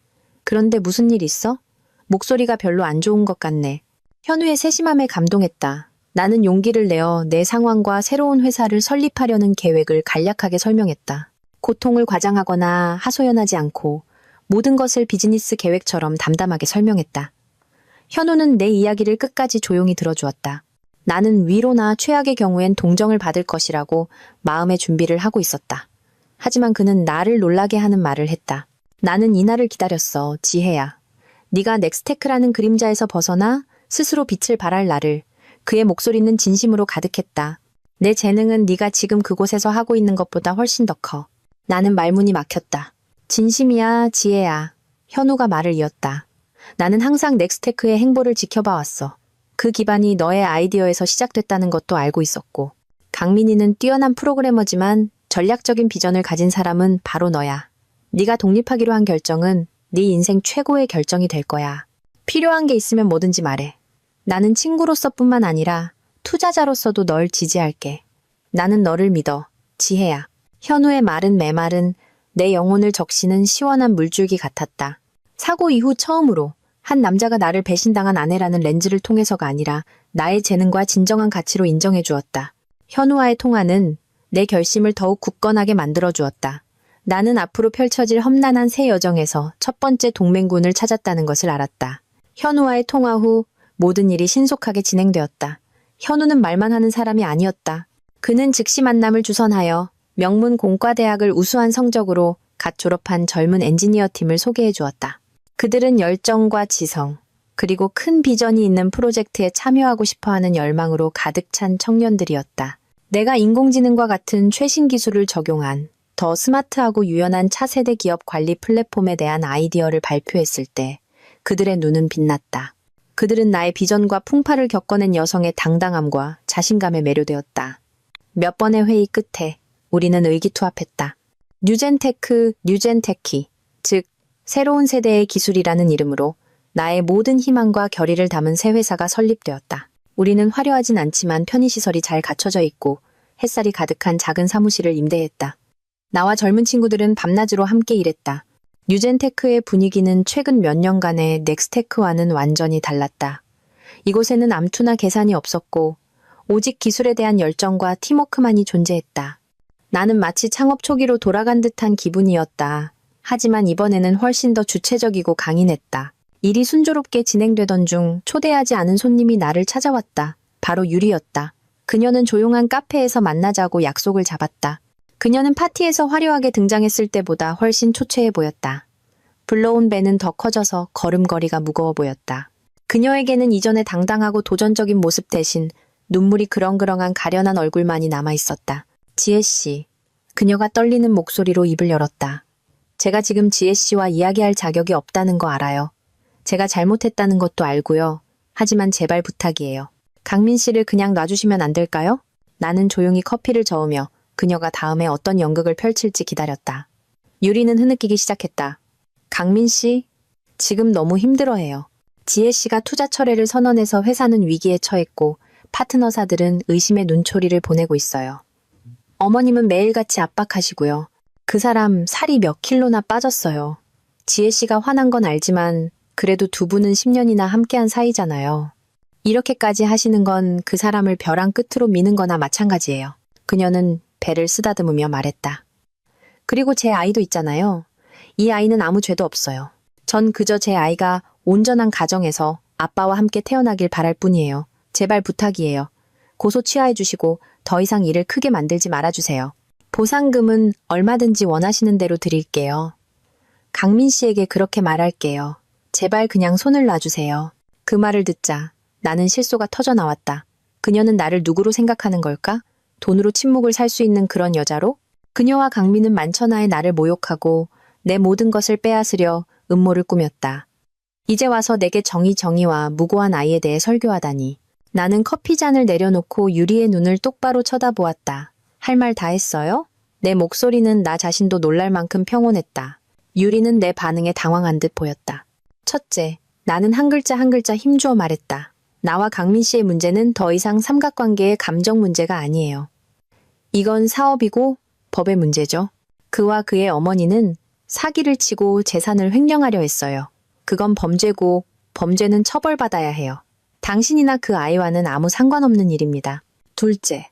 그런데 무슨 일 있어? 목소리가 별로 안 좋은 것 같네. 현우의 세심함에 감동했다. 나는 용기를 내어 내 상황과 새로운 회사를 설립하려는 계획을 간략하게 설명했다. 고통을 과장하거나 하소연하지 않고 모든 것을 비즈니스 계획처럼 담담하게 설명했다. 현우는 내 이야기를 끝까지 조용히 들어주었다. 나는 위로나 최악의 경우엔 동정을 받을 것이라고 마음의 준비를 하고 있었다. 하지만 그는 나를 놀라게 하는 말을 했다. 나는 이날을 기다렸어, 지혜야. 네가 넥스테크라는 그림자에서 벗어나 스스로 빛을 발할 날을, 그의 목소리는 진심으로 가득했다. 내 재능은 네가 지금 그곳에서 하고 있는 것보다 훨씬 더 커. 나는 말문이 막혔다. 진심이야, 지혜야. 현우가 말을 이었다. 나는 항상 넥스테크의 행보를 지켜봐왔어. 그 기반이 너의 아이디어에서 시작됐다는 것도 알고 있었고. 강민이는 뛰어난 프로그래머지만 전략적인 비전을 가진 사람은 바로 너야. 네가 독립하기로 한 결정은 네 인생 최고의 결정이 될 거야. 필요한 게 있으면 뭐든지 말해. 나는 친구로서뿐만 아니라 투자자로서도 널 지지할게. 나는 너를 믿어. 지혜야. 현우의 말은 메말은 내 영혼을 적시는 시원한 물줄기 같았다. 사고 이후 처음으로 한 남자가 나를 배신당한 아내라는 렌즈를 통해서가 아니라 나의 재능과 진정한 가치로 인정해 주었다. 현우와의 통화는 내 결심을 더욱 굳건하게 만들어 주었다. 나는 앞으로 펼쳐질 험난한 새 여정에서 첫 번째 동맹군을 찾았다는 것을 알았다. 현우와의 통화 후 모든 일이 신속하게 진행되었다. 현우는 말만 하는 사람이 아니었다. 그는 즉시 만남을 주선하여 명문 공과대학을 우수한 성적으로 갓 졸업한 젊은 엔지니어 팀을 소개해 주었다. 그들은 열정과 지성, 그리고 큰 비전이 있는 프로젝트에 참여하고 싶어하는 열망으로 가득 찬 청년들이었다. 내가 인공지능과 같은 최신 기술을 적용한 더 스마트하고 유연한 차세대 기업 관리 플랫폼에 대한 아이디어를 발표했을 때 그들의 눈은 빛났다. 그들은 나의 비전과 풍파를 겪어낸 여성의 당당함과 자신감에 매료되었다. 몇 번의 회의 끝에 우리는 의기투합했다. 뉴젠테키, 즉 새로운 세대의 기술이라는 이름으로 나의 모든 희망과 결의를 담은 새 회사가 설립되었다. 우리는 화려하진 않지만 편의시설이 잘 갖춰져 있고 햇살이 가득한 작은 사무실을 임대했다. 나와 젊은 친구들은 밤낮으로 함께 일했다. 뉴젠테크의 분위기는 최근 몇 년간의 넥스테크와는 완전히 달랐다. 이곳에는 암투나 계산이 없었고 오직 기술에 대한 열정과 팀워크만이 존재했다. 나는 마치 창업 초기로 돌아간 듯한 기분이었다. 하지만 이번에는 훨씬 더 주체적이고 강인했다. 일이 순조롭게 진행되던 중 초대하지 않은 손님이 나를 찾아왔다. 바로 유리였다. 그녀는 조용한 카페에서 만나자고 약속을 잡았다. 그녀는 파티에서 화려하게 등장했을 때보다 훨씬 초췌해 보였다. 불러온 배는 더 커져서 걸음걸이가 무거워 보였다. 그녀에게는 이전의 당당하고 도전적인 모습 대신 눈물이 그렁그렁한 가련한 얼굴만이 남아있었다. 지혜씨. 그녀가 떨리는 목소리로 입을 열었다. 제가 지금 지혜씨와 이야기할 자격이 없다는 거 알아요. 제가 잘못했다는 것도 알고요. 하지만 제발 부탁이에요. 강민씨를 그냥 놔주시면 안 될까요? 나는 조용히 커피를 저으며 그녀가 다음에 어떤 연극을 펼칠지 기다렸다. 유리는 흐느끼기 시작했다. 강민씨, 지금 너무 힘들어해요. 지혜씨가 투자 철회를 선언해서 회사는 위기에 처했고 파트너사들은 의심의 눈초리를 보내고 있어요. 어머님은 매일같이 압박하시고요. 그 사람 살이 몇 킬로나 빠졌어요. 지혜씨가 화난 건 알지만 그래도 두 분은 10년이나 함께한 사이잖아요. 이렇게까지 하시는 건 그 사람을 벼랑 끝으로 미는 거나 마찬가지예요. 그녀는 배를 쓰다듬으며 말했다. 그리고 제 아이도 있잖아요. 이 아이는 아무 죄도 없어요. 전 그저 제 아이가 온전한 가정에서 아빠와 함께 태어나길 바랄 뿐이에요. 제발 부탁이에요. 고소 취하해 주시고 더 이상 일을 크게 만들지 말아주세요. 보상금은 얼마든지 원하시는 대로 드릴게요. 강민 씨에게 그렇게 말할게요. 제발 그냥 손을 놔주세요. 그 말을 듣자 나는 실소가 터져 나왔다. 그녀는 나를 누구로 생각하는 걸까? 돈으로 침묵을 살 수 있는 그런 여자로? 그녀와 강민은 만천하에 나를 모욕하고 내 모든 것을 빼앗으려 음모를 꾸몄다. 이제 와서 내게 정의와 무고한 아이에 대해 설교하다니. 나는 커피잔을 내려놓고 유리의 눈을 똑바로 쳐다보았다. 할 말 다 했어요? 내 목소리는 나 자신도 놀랄 만큼 평온했다. 유리는 내 반응에 당황한 듯 보였다. 첫째, 나는 한 글자 한 글자 힘주어 말했다. 나와 강민 씨의 문제는 더 이상 삼각관계의 감정 문제가 아니에요. 이건 사업이고 법의 문제죠. 그와 그의 어머니는 사기를 치고 재산을 횡령하려 했어요. 그건 범죄고 범죄는 처벌받아야 해요. 당신이나 그 아이와는 아무 상관없는 일입니다. 둘째,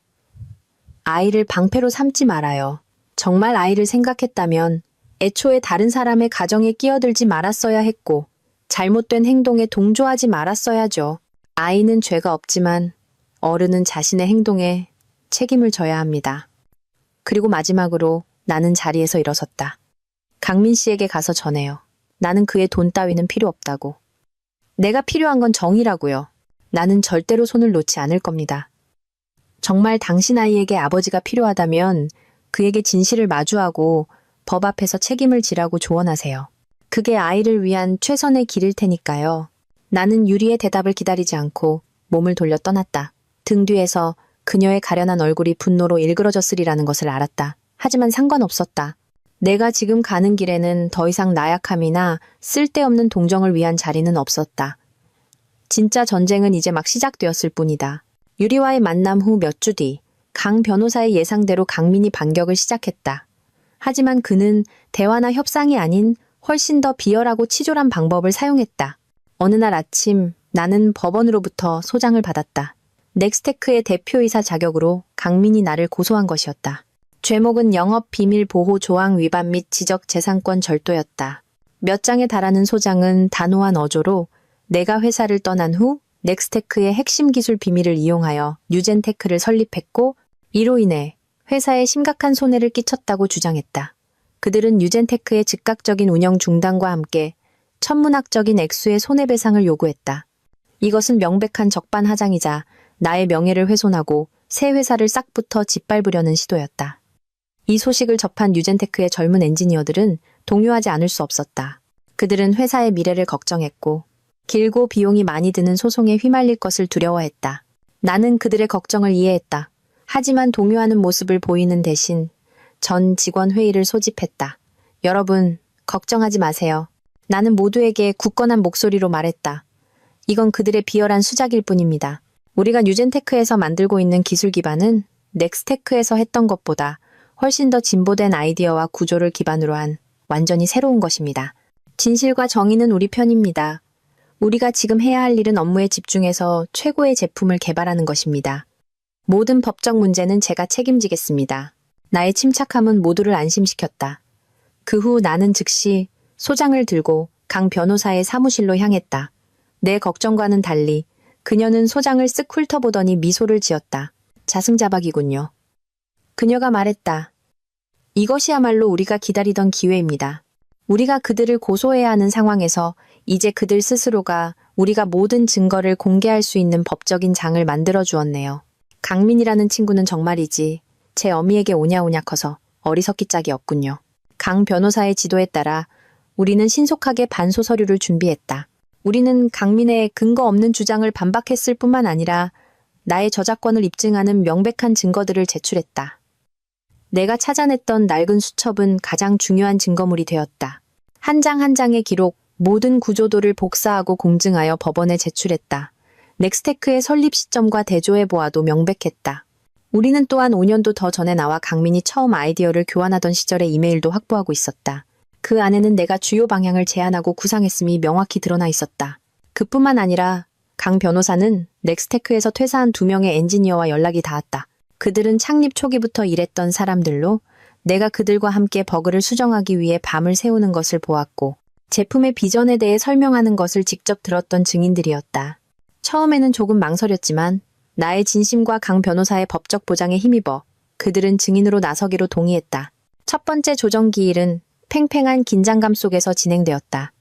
아이를 방패로 삼지 말아요. 정말 아이를 생각했다면 애초에 다른 사람의 가정에 끼어들지 말았어야 했고 잘못된 행동에 동조하지 말았어야죠. 아이는 죄가 없지만 어른은 자신의 행동에 책임을 져야 합니다. 그리고 마지막으로 나는 자리에서 일어섰다. 강민 씨에게 가서 전해요. 나는 그의 돈 따위는 필요 없다고. 내가 필요한 건 정의라고요. 나는 절대로 손을 놓지 않을 겁니다. 정말 당신 아이에게 아버지가 필요하다면 그에게 진실을 마주하고 법 앞에서 책임을 지라고 조언하세요. 그게 아이를 위한 최선의 길일 테니까요. 나는 유리의 대답을 기다리지 않고 몸을 돌려 떠났다. 등 뒤에서 그녀의 가련한 얼굴이 분노로 일그러졌으리라는 것을 알았다. 하지만 상관없었다. 내가 지금 가는 길에는 더 이상 나약함이나 쓸데없는 동정을 위한 자리는 없었다. 진짜 전쟁은 이제 막 시작되었을 뿐이다. 유리와의 만남 후 몇 주 뒤, 강 변호사의 예상대로 강민이 반격을 시작했다. 하지만 그는 대화나 협상이 아닌 훨씬 더 비열하고 치졸한 방법을 사용했다. 어느 날 아침 나는 법원으로부터 소장을 받았다. 넥스테크의 대표이사 자격으로 강민이 나를 고소한 것이었다. 죄목은 영업 비밀 보호 조항 위반 및 지적 재산권 절도였다. 몇 장에 달하는 소장은 단호한 어조로 내가 회사를 떠난 후 넥스테크의 핵심 기술 비밀을 이용하여 뉴젠테크를 설립했고 이로 인해 회사에 심각한 손해를 끼쳤다고 주장했다. 그들은 뉴젠테크의 즉각적인 운영 중단과 함께 천문학적인 액수의 손해배상을 요구했다. 이것은 명백한 적반하장이자 나의 명예를 훼손하고 새 회사를 싹부터 짓밟으려는 시도였다. 이 소식을 접한 뉴젠테크의 젊은 엔지니어들은 동요하지 않을 수 없었다. 그들은 회사의 미래를 걱정했고 길고 비용이 많이 드는 소송에 휘말릴 것을 두려워했다. 나는 그들의 걱정을 이해했다. 하지만 동요하는 모습을 보이는 대신 전 직원 회의를 소집했다. 여러분, 걱정하지 마세요. 나는 모두에게 굳건한 목소리로 말했다. 이건 그들의 비열한 수작일 뿐입니다. 우리가 뉴젠테크에서 만들고 있는 기술 기반은 넥스테크에서 했던 것보다 훨씬 더 진보된 아이디어와 구조를 기반으로 한 완전히 새로운 것입니다. 진실과 정의는 우리 편입니다. 우리가 지금 해야 할 일은 업무에 집중해서 최고의 제품을 개발하는 것입니다. 모든 법적 문제는 제가 책임지겠습니다. 나의 침착함은 모두를 안심시켰다. 그 후 나는 즉시 소장을 들고 강 변호사의 사무실로 향했다. 내 걱정과는 달리 그녀는 소장을 쓱 훑어보더니 미소를 지었다. 자승자박이군요. 그녀가 말했다. 이것이야말로 우리가 기다리던 기회입니다. 우리가 그들을 고소해야 하는 상황에서 이제 그들 스스로가 우리가 모든 증거를 공개할 수 있는 법적인 장을 만들어 주었네요. 강민이라는 친구는 정말이지 제 어미에게 오냐오냐 커서 어리석기 짝이 없군요. 강 변호사의 지도에 따라 우리는 신속하게 반소 서류를 준비했다. 우리는 강민의 근거 없는 주장을 반박했을 뿐만 아니라 나의 저작권을 입증하는 명백한 증거들을 제출했다. 내가 찾아냈던 낡은 수첩은 가장 중요한 증거물이 되었다. 한 장 한 장의 기록, 모든 구조도를 복사하고 공증하여 법원에 제출했다. 넥스테크의 설립 시점과 대조해 보아도 명백했다. 우리는 또한 5년도 더 전에 나와 강민이 처음 아이디어를 교환하던 시절의 이메일도 확보하고 있었다. 그 안에는 내가 주요 방향을 제안하고 구상했음이 명확히 드러나 있었다. 그뿐만 아니라 강 변호사는 넥스테크에서 퇴사한 2명의 엔지니어와 연락이 닿았다. 그들은 창립 초기부터 일했던 사람들로 내가 그들과 함께 버그를 수정하기 위해 밤을 새우는 것을 보았고 제품의 비전에 대해 설명하는 것을 직접 들었던 증인들이었다. 처음에는 조금 망설였지만 나의 진심과 강 변호사의 법적 보장에 힘입어 그들은 증인으로 나서기로 동의했다. 첫 번째 조정 기일은 팽팽한 긴장감 속에서 진행되었다.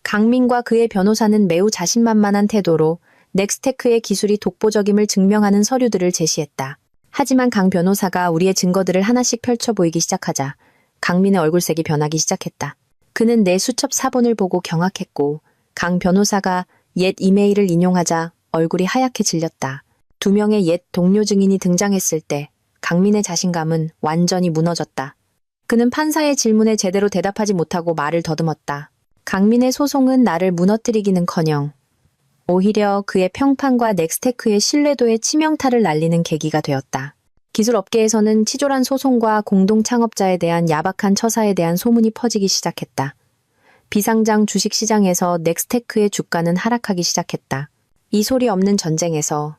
강민과 그의 변호사는 매우 자신만만한 태도로 넥스테크의 기술이 독보적임을 증명하는 서류들을 제시했다. 하지만 강 변호사가 우리의 증거들을 하나씩 펼쳐 보이기 시작하자 강민의 얼굴색이 변하기 시작했다. 그는 내 수첩 사본을 보고 경악했고 강 변호사가 옛 이메일을 인용하자 얼굴이 하얗게 질렸다. 2명의 옛 동료 증인이 등장했을 때 강민의 자신감은 완전히 무너졌다. 그는 판사의 질문에 제대로 대답하지 못하고 말을 더듬었다. 강민의 소송은 나를 무너뜨리기는커녕 오히려 그의 평판과 넥스테크의 신뢰도에 치명타를 날리는 계기가 되었다. 기술 업계에서는 치졸한 소송과 공동 창업자에 대한 야박한 처사에 대한 소문이 퍼지기 시작했다. 비상장 주식시장에서 넥스테크의 주가는 하락하기 시작했다. 이 소리 없는 전쟁에서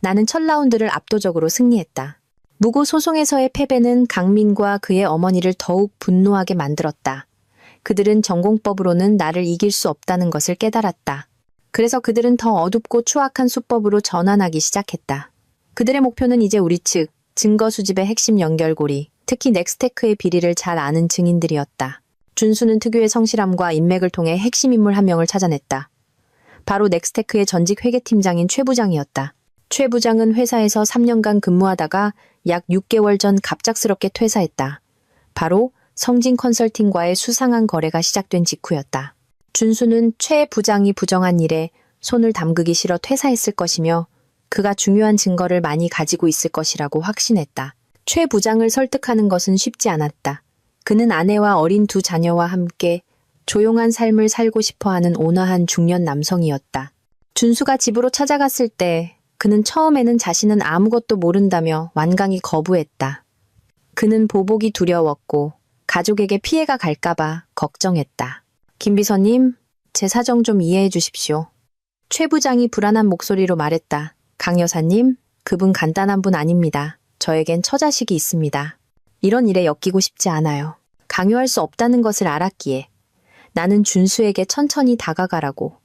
나는 첫 라운드를 압도적으로 승리했다. 무고 소송에서의 패배는 강민과 그의 어머니를 더욱 분노하게 만들었다. 그들은 전공법으로는 나를 이길 수 없다는 것을 깨달았다. 그래서 그들은 더 어둡고 추악한 수법으로 전환하기 시작했다. 그들의 목표는 이제 우리 측, 증거 수집의 핵심 연결고리, 특히 넥스테크의 비리를 잘 아는 증인들이었다. 준수는 특유의 성실함과 인맥을 통해 핵심 인물 한 명을 찾아냈다. 바로 넥스테크의 전직 회계팀장인 최 부장이었다. 최 부장은 회사에서 3년간 근무하다가 약 6개월 전 갑작스럽게 퇴사했다. 바로 성진 컨설팅과의 수상한 거래가 시작된 직후였다. 준수는 최 부장이 부정한 일에 손을 담그기 싫어 퇴사했을 것이며 그가 중요한 증거를 많이 가지고 있을 것이라고 확신했다. 최 부장을 설득하는 것은 쉽지 않았다. 그는 아내와 어린 두 자녀와 함께 조용한 삶을 살고 싶어하는 온화한 중년 남성이었다. 준수가 집으로 찾아갔을 때 그는 처음에는 자신은 아무것도 모른다며 완강히 거부했다. 그는 보복이 두려웠고 가족에게 피해가 갈까봐 걱정했다. 김 비서님, 제 사정 좀 이해해 주십시오. 최 부장이 불안한 목소리로 말했다. 강 여사님, 그분 간단한 분 아닙니다. 저에겐 처자식이 있습니다. 이런 일에 엮이고 싶지 않아요. 강요할 수 없다는 것을 알았기에 나는 준수에게 천천히 다가가라고,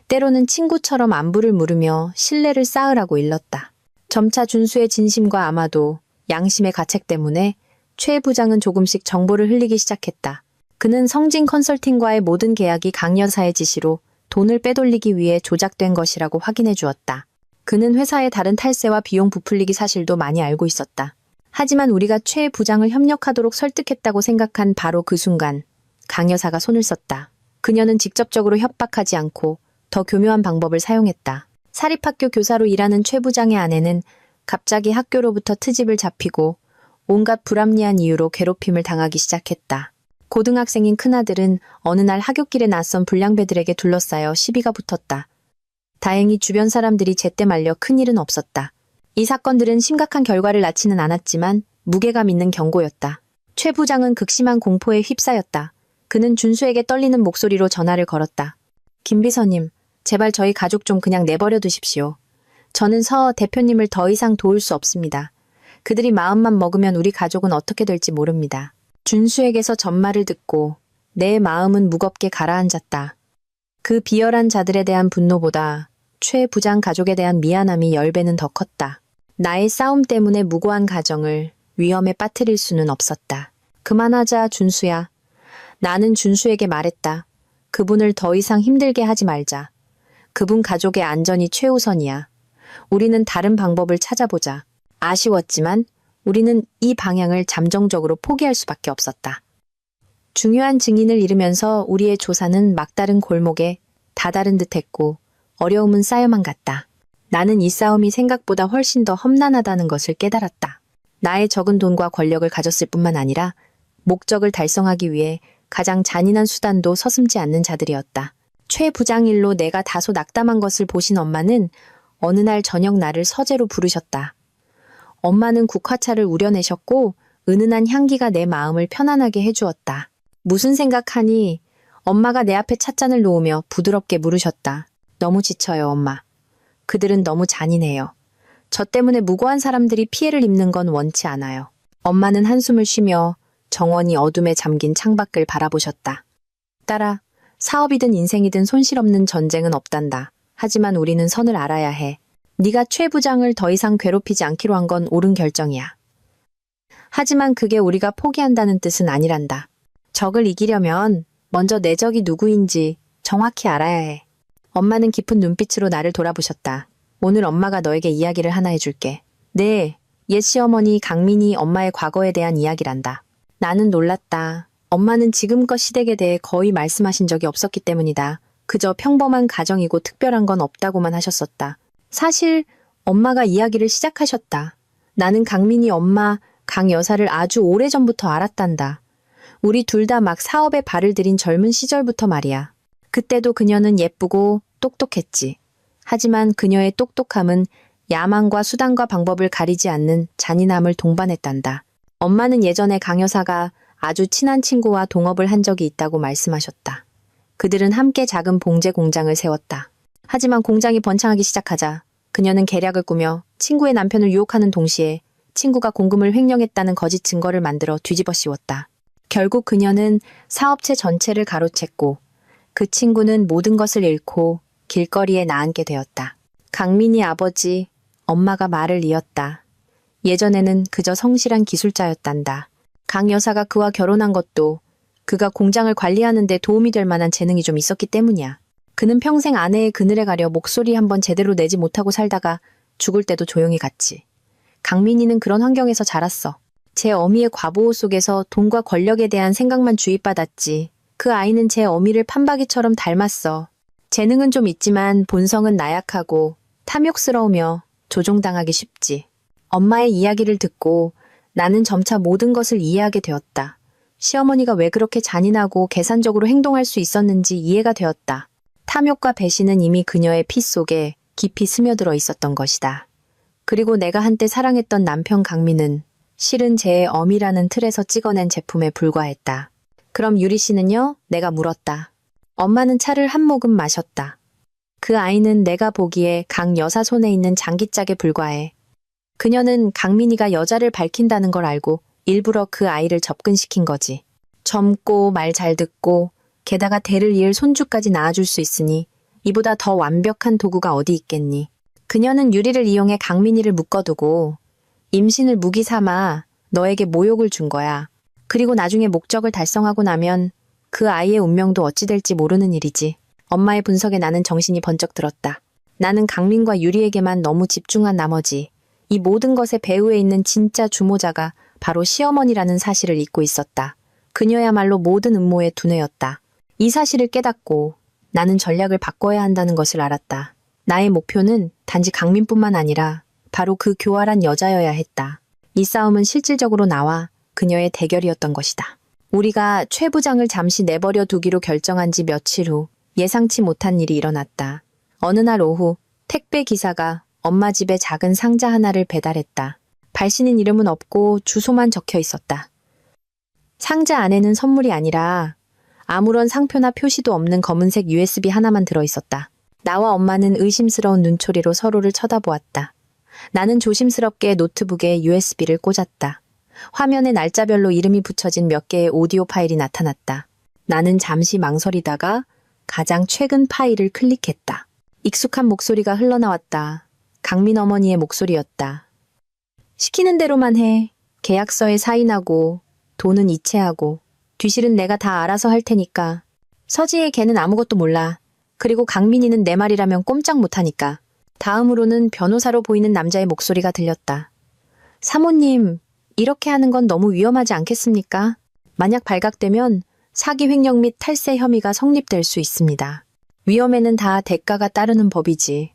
때로는 친구처럼 안부를 물으며 신뢰를 쌓으라고 일렀다. 점차 준수의 진심과 아마도 양심의 가책 때문에 최 부장은 조금씩 정보를 흘리기 시작했다. 그는 성진 컨설팅과의 모든 계약이 강 여사의 지시로 돈을 빼돌리기 위해 조작된 것이라고 확인해 주었다. 그는 회사의 다른 탈세와 비용 부풀리기 사실도 많이 알고 있었다. 하지만 우리가 최 부장을 협력하도록 설득했다고 생각한 바로 그 순간 강 여사가 손을 썼다. 그녀는 직접적으로 협박하지 않고 더 교묘한 방법을 사용했다. 사립학교 교사로 일하는 최 부장의 아내는 갑자기 학교로부터 트집을 잡히고 온갖 불합리한 이유로 괴롭힘을 당하기 시작했다. 고등학생인 큰아들은 어느 날 하굣길에 낯선 불량배들에게 둘러싸여 시비가 붙었다. 다행히 주변 사람들이 제때 말려 큰일은 없었다. 이 사건들은 심각한 결과를 낳지는 않았지만 무게감 있는 경고였다. 최 부장은 극심한 공포에 휩싸였다. 그는 준수에게 떨리는 목소리로 전화를 걸었다. 김 비서님, 제발 저희 가족 좀 그냥 내버려 두십시오. 저는 서 대표님을 더 이상 도울 수 없습니다. 그들이 마음만 먹으면 우리 가족은 어떻게 될지 모릅니다. 준수에게서 전말을 듣고 내 마음은 무겁게 가라앉았다. 그 비열한 자들에 대한 분노보다 최 부장 가족에 대한 미안함이 10배는 더 컸다. 나의 싸움 때문에 무고한 가정을 위험에 빠뜨릴 수는 없었다. 그만하자, 준수야. 나는 준수에게 말했다. 그분을 더 이상 힘들게 하지 말자. 그분 가족의 안전이 최우선이야. 우리는 다른 방법을 찾아보자. 아쉬웠지만 우리는 이 방향을 잠정적으로 포기할 수밖에 없었다. 중요한 증인을 잃으면서 우리의 조사는 막다른 골목에 다다른 듯했고 어려움은 쌓여만 갔다. 나는 이 싸움이 생각보다 훨씬 더 험난하다는 것을 깨달았다. 나의 적은 돈과 권력을 가졌을 뿐만 아니라 목적을 달성하기 위해 가장 잔인한 수단도 서슴지 않는 자들이었다. 최 부장 일로 내가 다소 낙담한 것을 보신 엄마는 어느 날 저녁 나를 서재로 부르셨다. 엄마는 국화차를 우려내셨고 은은한 향기가 내 마음을 편안하게 해주었다. 무슨 생각하니? 엄마가 내 앞에 찻잔을 놓으며 부드럽게 물으셨다. 너무 지쳐요, 엄마. 그들은 너무 잔인해요. 저 때문에 무고한 사람들이 피해를 입는 건 원치 않아요. 엄마는 한숨을 쉬며 정원이 어둠에 잠긴 창밖을 바라보셨다. 딸아, 사업이든 인생이든 손실 없는 전쟁은 없단다. 하지만 우리는 선을 알아야 해. 네가 최 부장을 더 이상 괴롭히지 않기로 한 건 옳은 결정이야. 하지만 그게 우리가 포기한다는 뜻은 아니란다. 적을 이기려면 먼저 내 적이 누구인지 정확히 알아야 해. 엄마는 깊은 눈빛으로 나를 돌아보셨다. 오늘 엄마가 너에게 이야기를 하나 해줄게. 네, 옛 시어머니 강민이 엄마의 과거에 대한 이야기란다. 나는 놀랐다. 엄마는 지금껏 시댁에 대해 거의 말씀하신 적이 없었기 때문이다. 그저 평범한 가정이고 특별한 건 없다고만 하셨었다. 사실 엄마가 이야기를 시작하셨다. 나는 강민이 엄마 강 여사를 아주 오래전부터 알았단다. 우리 둘 다 막 사업에 발을 들인 젊은 시절부터 말이야. 그때도 그녀는 예쁘고 똑똑했지. 하지만 그녀의 똑똑함은 야망과 수단과 방법을 가리지 않는 잔인함을 동반했단다. 엄마는 예전에 강 여사가 아주 친한 친구와 동업을 한 적이 있다고 말씀하셨다. 그들은 함께 작은 봉제 공장을 세웠다. 하지만 공장이 번창하기 시작하자 그녀는 계략을 꾸며 친구의 남편을 유혹하는 동시에 친구가 공금을 횡령했다는 거짓 증거를 만들어 뒤집어 씌웠다. 결국 그녀는 사업체 전체를 가로챘고 그 친구는 모든 것을 잃고 길거리에 나앉게 되었다. 강민이 아버지, 엄마가 말을 이었다. 예전에는 그저 성실한 기술자였단다. 강 여사가 그와 결혼한 것도 그가 공장을 관리하는 데 도움이 될 만한 재능이 좀 있었기 때문이야. 그는 평생 아내의 그늘에 가려 목소리 한번 제대로 내지 못하고 살다가 죽을 때도 조용히 갔지. 강민이는 그런 환경에서 자랐어. 제 어미의 과보호 속에서 돈과 권력에 대한 생각만 주입받았지. 그 아이는 제 어미를 판박이처럼 닮았어. 재능은 좀 있지만 본성은 나약하고 탐욕스러우며 조종당하기 쉽지. 엄마의 이야기를 듣고 나는 점차 모든 것을 이해하게 되었다. 시어머니가 왜 그렇게 잔인하고 계산적으로 행동할 수 있었는지 이해가 되었다. 탐욕과 배신은 이미 그녀의 피 속에 깊이 스며들어 있었던 것이다. 그리고 내가 한때 사랑했던 남편 강민은 실은 제 어미라는 틀에서 찍어낸 제품에 불과했다. 그럼 유리 씨는요? 내가 물었다. 엄마는 차를 한 모금 마셨다. 그 아이는 내가 보기에 강 여사 손에 있는 장기짝에 불과해. 그녀는 강민이가 여자를 밝힌다는 걸 알고 일부러 그 아이를 접근시킨 거지. 젊고 말 잘 듣고 게다가 대를 이을 손주까지 낳아줄 수 있으니 이보다 더 완벽한 도구가 어디 있겠니. 그녀는 유리를 이용해 강민이를 묶어두고 임신을 무기 삼아 너에게 모욕을 준 거야. 그리고 나중에 목적을 달성하고 나면 그 아이의 운명도 어찌 될지 모르는 일이지. 엄마의 분석에 나는 정신이 번쩍 들었다. 나는 강민과 유리에게만 너무 집중한 나머지 이 모든 것의 배후에 있는 진짜 주모자가 바로 시어머니라는 사실을 잊고 있었다. 그녀야말로 모든 음모의 두뇌였다. 이 사실을 깨닫고 나는 전략을 바꿔야 한다는 것을 알았다. 나의 목표는 단지 강민뿐만 아니라 바로 그 교활한 여자여야 했다. 이 싸움은 실질적으로 나와 그녀의 대결이었던 것이다. 우리가 최 부장을 잠시 내버려 두기로 결정한 지 며칠 후 예상치 못한 일이 일어났다. 어느 날 오후 택배 기사가 엄마 집에 작은 상자 하나를 배달했다. 발신인 이름은 없고 주소만 적혀 있었다. 상자 안에는 선물이 아니라 아무런 상표나 표시도 없는 검은색 USB 하나만 들어있었다. 나와 엄마는 의심스러운 눈초리로 서로를 쳐다보았다. 나는 조심스럽게 노트북에 USB를 꽂았다. 화면에 날짜별로 이름이 붙여진 몇 개의 오디오 파일이 나타났다. 나는 잠시 망설이다가 가장 최근 파일을 클릭했다. 익숙한 목소리가 흘러나왔다. 강민 어머니의 목소리였다. 시키는 대로만 해. 계약서에 사인하고 돈은 이체하고 뒤실은 내가 다 알아서 할 테니까. 서지의 걔는 아무것도 몰라. 그리고 강민이는 내 말이라면 꼼짝 못하니까. 다음으로는 변호사로 보이는 남자의 목소리가 들렸다. 사모님, 이렇게 하는 건 너무 위험하지 않겠습니까? 만약 발각되면 사기 횡령 및 탈세 혐의가 성립될 수 있습니다. 위험에는 다 대가가 따르는 법이지.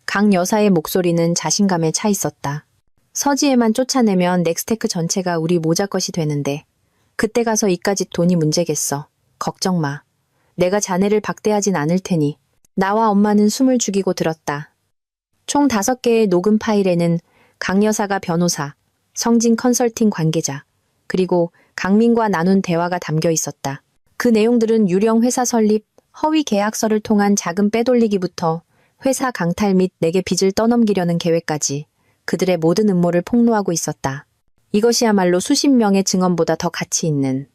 강 여사의 목소리는 자신감에 차 있었다. 서지혜만 쫓아내면 넥스테크 전체가 우리 모자 것이 되는데 그때 가서 이까짓 돈이 문제겠어. 걱정 마. 내가 자네를 박대하진 않을 테니. 나와 엄마는 숨을 죽이고 들었다. 총 5개의 녹음 파일에는 강 여사가 변호사, 성진 컨설팅 관계자, 그리고 강민과 나눈 대화가 담겨 있었다. 그 내용들은 유령 회사 설립, 허위 계약서를 통한 자금 빼돌리기부터 회사 강탈 및 내게 빚을 떠넘기려는 계획까지 그들의 모든 음모를 폭로하고 있었다. 이것이야말로 수십 명의 증언보다 더 가치 있는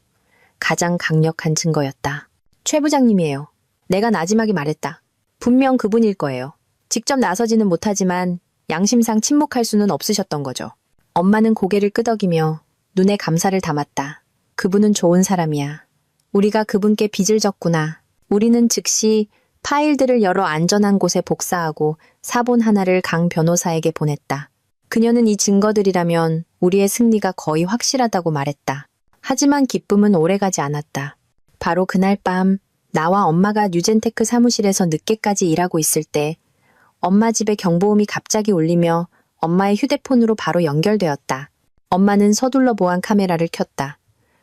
가장 강력한 증거였다. 최 부장님이에요. 내가 나지막이 말했다. 분명 그분일 거예요. 직접 나서지는 못하지만 양심상 침묵할 수는 없으셨던 거죠. 엄마는 고개를 끄덕이며 눈에 감사를 담았다. 그분은 좋은 사람이야. 우리가 그분께 빚을 졌구나. 우리는 즉시 파일들을 열어 안전한 곳에 복사하고 사본 하나를 강 변호사에게 보냈다. 그녀는 이 증거들이라면 우리의 승리가 거의 확실하다고 말했다. 하지만 기쁨은 오래가지 않았다. 바로 그날 밤 나와 엄마가 뉴젠테크 사무실에서 늦게까지 일하고 있을 때 엄마 집에 경보음이 갑자기 울리며 엄마의 휴대폰으로 바로 연결되었다. 엄마는 서둘러 보안 카메라를 켰다.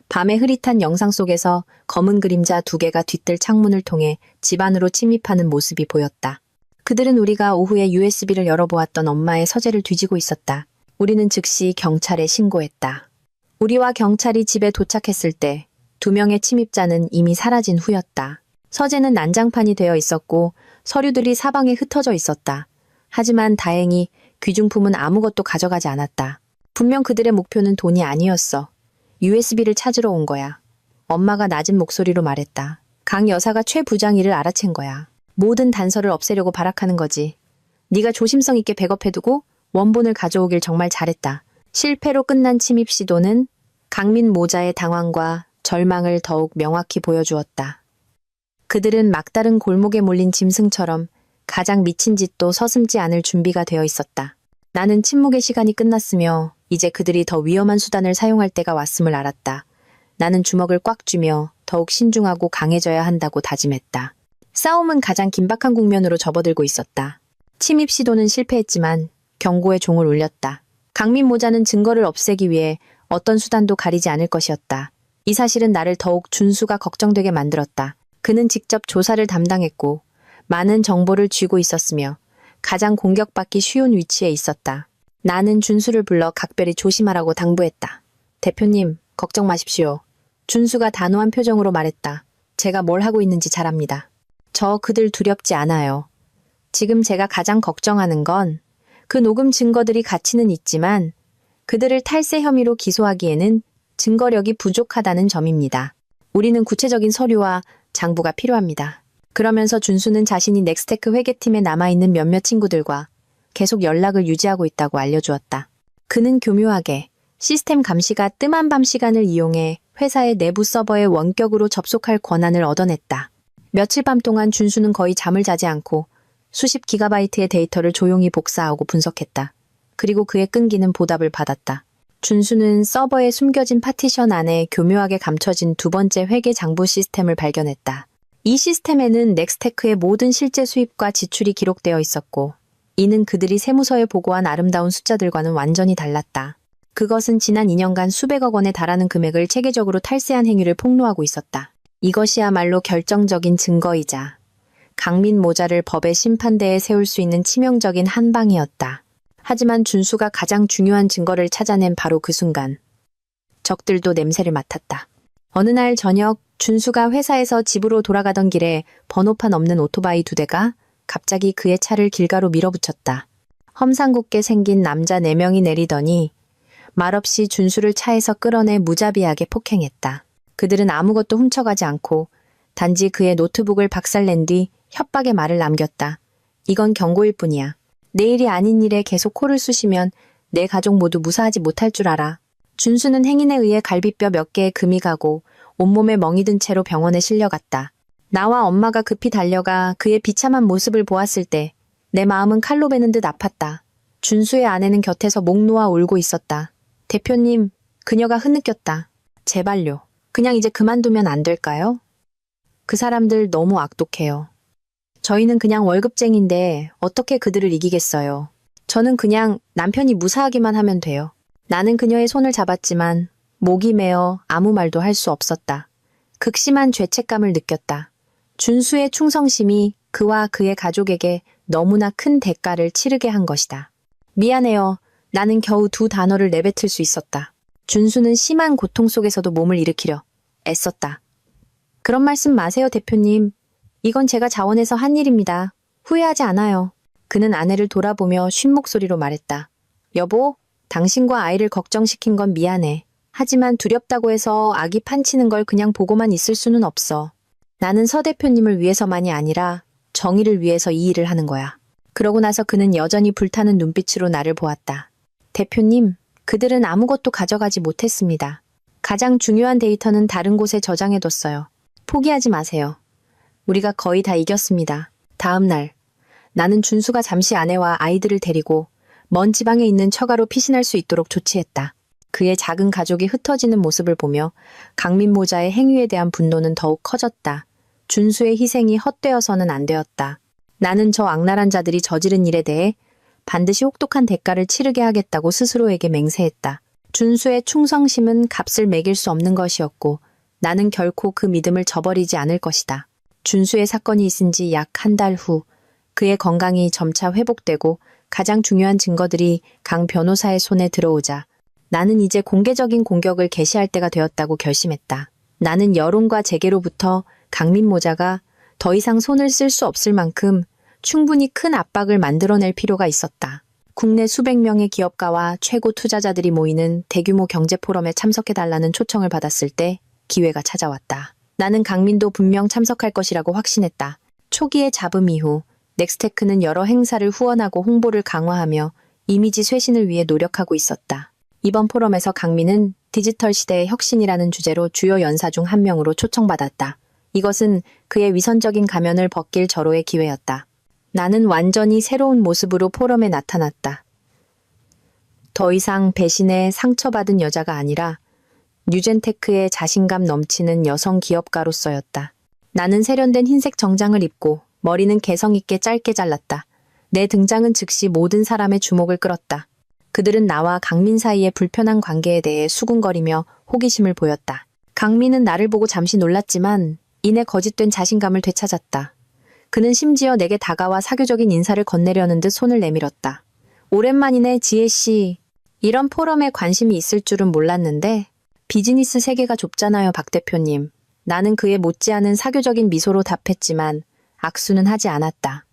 밤의 흐릿한 영상 속에서 검은 그림자 2개가 뒤뜰 창문을 통해 집 안으로 침입하는 모습이 보였다. 그들은 우리가 오후에 USB를 열어보았던 엄마의 서재를 뒤지고 있었다. 우리는 즉시 경찰에 신고했다. 우리와 경찰이 집에 도착했을 때 2명의 침입자는 이미 사라진 후였다. 서재는 난장판이 되어 있었고 서류들이 사방에 흩어져 있었다. 하지만 다행히 귀중품은 아무것도 가져가지 않았다. 분명 그들의 목표는 돈이 아니었어. USB를 찾으러 온 거야. 엄마가 낮은 목소리로 말했다. 강 여사가 최 부장 일을 알아챈 거야. 모든 단서를 없애려고 발악하는 거지. 네가 조심성 있게 백업해두고 원본을 가져오길 정말 잘했다. 실패로 끝난 침입 시도는 강민 모자의 당황과 절망을 더욱 명확히 보여주었다. 그들은 막다른 골목에 몰린 짐승처럼 가장 미친 짓도 서슴지 않을 준비가 되어 있었다. 나는 침묵의 시간이 끝났으며 이제 그들이 더 위험한 수단을 사용할 때가 왔음을 알았다. 나는 주먹을 꽉 쥐며 더욱 신중하고 강해져야 한다고 다짐했다. 싸움은 가장 긴박한 국면으로 접어들고 있었다. 침입 시도는 실패했지만 경고의 종을 울렸다. 강민 모자는 증거를 없애기 위해 어떤 수단도 가리지 않을 것이었다. 이 사실은 나를 더욱 준수가 걱정되게 만들었다. 그는 직접 조사를 담당했고 많은 정보를 쥐고 있었으며 가장 공격받기 쉬운 위치에 있었다. 나는 준수를 불러 각별히 조심하라고 당부했다. 대표님, 걱정 마십시오. 준수가 단호한 표정으로 말했다. 제가 뭘 하고 있는지 잘 압니다. 저 그들 두렵지 않아요. 지금 제가 가장 걱정하는 건 그 녹음 증거들이 가치는 있지만 그들을 탈세 혐의로 기소하기에는 증거력이 부족하다는 점입니다. 우리는 구체적인 서류와 장부가 필요합니다. 그러면서 준수는 자신이 넥스테크 회계팀에 남아있는 몇몇 친구들과 계속 연락을 유지하고 있다고 알려주었다. 그는 교묘하게 시스템 감시가 뜸한 밤 시간을 이용해 회사의 내부 서버에 원격으로 접속할 권한을 얻어냈다. 며칠 밤 동안 준수는 거의 잠을 자지 않고 수십 기가바이트의 데이터를 조용히 복사하고 분석했다. 그리고 그의 끈기는 보답을 받았다. 준수는 서버에 숨겨진 파티션 안에 교묘하게 감춰진 두 번째 회계 장부 시스템을 발견했다. 이 시스템에는 넥스테크의 모든 실제 수입과 지출이 기록되어 있었고 이는 그들이 세무서에 보고한 아름다운 숫자들과는 완전히 달랐다. 그것은 지난 2년간 수백억 원에 달하는 금액을 체계적으로 탈세한 행위를 폭로하고 있었다. 이것이야말로 결정적인 증거이자 강민 모자를 법의 심판대에 세울 수 있는 치명적인 한 방이었다. 하지만 준수가 가장 중요한 증거를 찾아낸 바로 그 순간 적들도 냄새를 맡았다. 어느 날 저녁 준수가 회사에서 집으로 돌아가던 길에 번호판 없는 오토바이 2대가 갑자기 그의 차를 길가로 밀어붙였다. 험상궂게 생긴 남자 4명이 내리더니 말없이 준수를 차에서 끌어내 무자비하게 폭행했다. 그들은 아무것도 훔쳐가지 않고 단지 그의 노트북을 박살낸 뒤 협박의 말을 남겼다. 이건 경고일 뿐이야. 내일이 아닌 일에 계속 코를 쑤시면 내 가족 모두 무사하지 못할 줄 알아. 준수는 행인에 의해 갈비뼈 몇 개에 금이 가고 온몸에 멍이 든 채로 병원에 실려갔다. 나와 엄마가 급히 달려가 그의 비참한 모습을 보았을 때 내 마음은 칼로 베는 듯 아팠다. 준수의 아내는 곁에서 목 놓아 울고 있었다. 대표님, 그녀가 흐느꼈다. 제발요. 그냥 이제 그만두면 안 될까요? 그 사람들 너무 악독해요. 저희는 그냥 월급쟁인데 어떻게 그들을 이기겠어요. 저는 그냥 남편이 무사하기만 하면 돼요. 나는 그녀의 손을 잡았지만 목이 메어 아무 말도 할 수 없었다. 극심한 죄책감을 느꼈다. 준수의 충성심이 그와 그의 가족에게 너무나 큰 대가를 치르게 한 것이다. 미안해요. 나는 겨우 2단어를 내뱉을 수 있었다. 준수는 심한 고통 속에서도 몸을 일으키려 애썼다. 그런 말씀 마세요, 대표님. 이건 제가 자원해서 한 일입니다. 후회하지 않아요. 그는 아내를 돌아보며 쉰 목소리로 말했다. 여보, 당신과 아이를 걱정시킨 건 미안해. 하지만 두렵다고 해서 아기 판치는 걸 그냥 보고만 있을 수는 없어. 나는 서 대표님을 위해서만이 아니라 정의를 위해서 이 일을 하는 거야. 그러고 나서 그는 여전히 불타는 눈빛으로 나를 보았다. 대표님, 그들은 아무것도 가져가지 못했습니다. 가장 중요한 데이터는 다른 곳에 저장해뒀어요. 포기하지 마세요. 우리가 거의 다 이겼습니다. 다음 날, 나는 준수가 잠시 아내와 아이들을 데리고 먼 지방에 있는 처가로 피신할 수 있도록 조치했다. 그의 작은 가족이 흩어지는 모습을 보며 강민 모자의 행위에 대한 분노는 더욱 커졌다. 준수의 희생이 헛되어서는 안 되었다. 나는 저 악랄한 자들이 저지른 일에 대해 반드시 혹독한 대가를 치르게 하겠다고 스스로에게 맹세했다. 준수의 충성심은 값을 매길 수 없는 것이었고 나는 결코 그 믿음을 저버리지 않을 것이다. 준수의 사건이 있은 지 약 한 달 후 그의 건강이 점차 회복되고 가장 중요한 증거들이 강 변호사의 손에 들어오자 나는 이제 공개적인 공격을 개시할 때가 되었다고 결심했다. 나는 여론과 재계로부터 강민 모자가 더 이상 손을 쓸 수 없을 만큼 충분히 큰 압박을 만들어낼 필요가 있었다. 국내 수백 명의 기업가와 최고 투자자들이 모이는 대규모 경제 포럼에 참석해달라는 초청을 받았을 때 기회가 찾아왔다. 나는 강민도 분명 참석할 것이라고 확신했다. 초기의 잡음 이후 넥스테크는 여러 행사를 후원하고 홍보를 강화하며 이미지 쇄신을 위해 노력하고 있었다. 이번 포럼에서 강민은 디지털 시대의 혁신이라는 주제로 주요 연사 중 한 명으로 초청받았다. 이것은 그의 위선적인 가면을 벗길 절호의 기회였다. 나는 완전히 새로운 모습으로 포럼에 나타났다. 더 이상 배신에 상처받은 여자가 아니라 뉴젠테크의 자신감 넘치는 여성 기업가로서였다. 나는 세련된 흰색 정장을 입고 머리는 개성 있게 짧게 잘랐다. 내 등장은 즉시 모든 사람의 주목을 끌었다. 그들은 나와 강민 사이의 불편한 관계에 대해 수군거리며 호기심을 보였다. 강민은 나를 보고 잠시 놀랐지만 이내 거짓된 자신감을 되찾았다. 그는 심지어 내게 다가와 사교적인 인사를 건네려는 듯 손을 내밀었다. 오랜만이네, 지혜씨. 이런 포럼에 관심이 있을 줄은 몰랐는데 비즈니스 세계가 좁잖아요, 박 대표님. 나는 그의 못지않은 사교적인 미소로 답했지만 악수는 하지 않았다.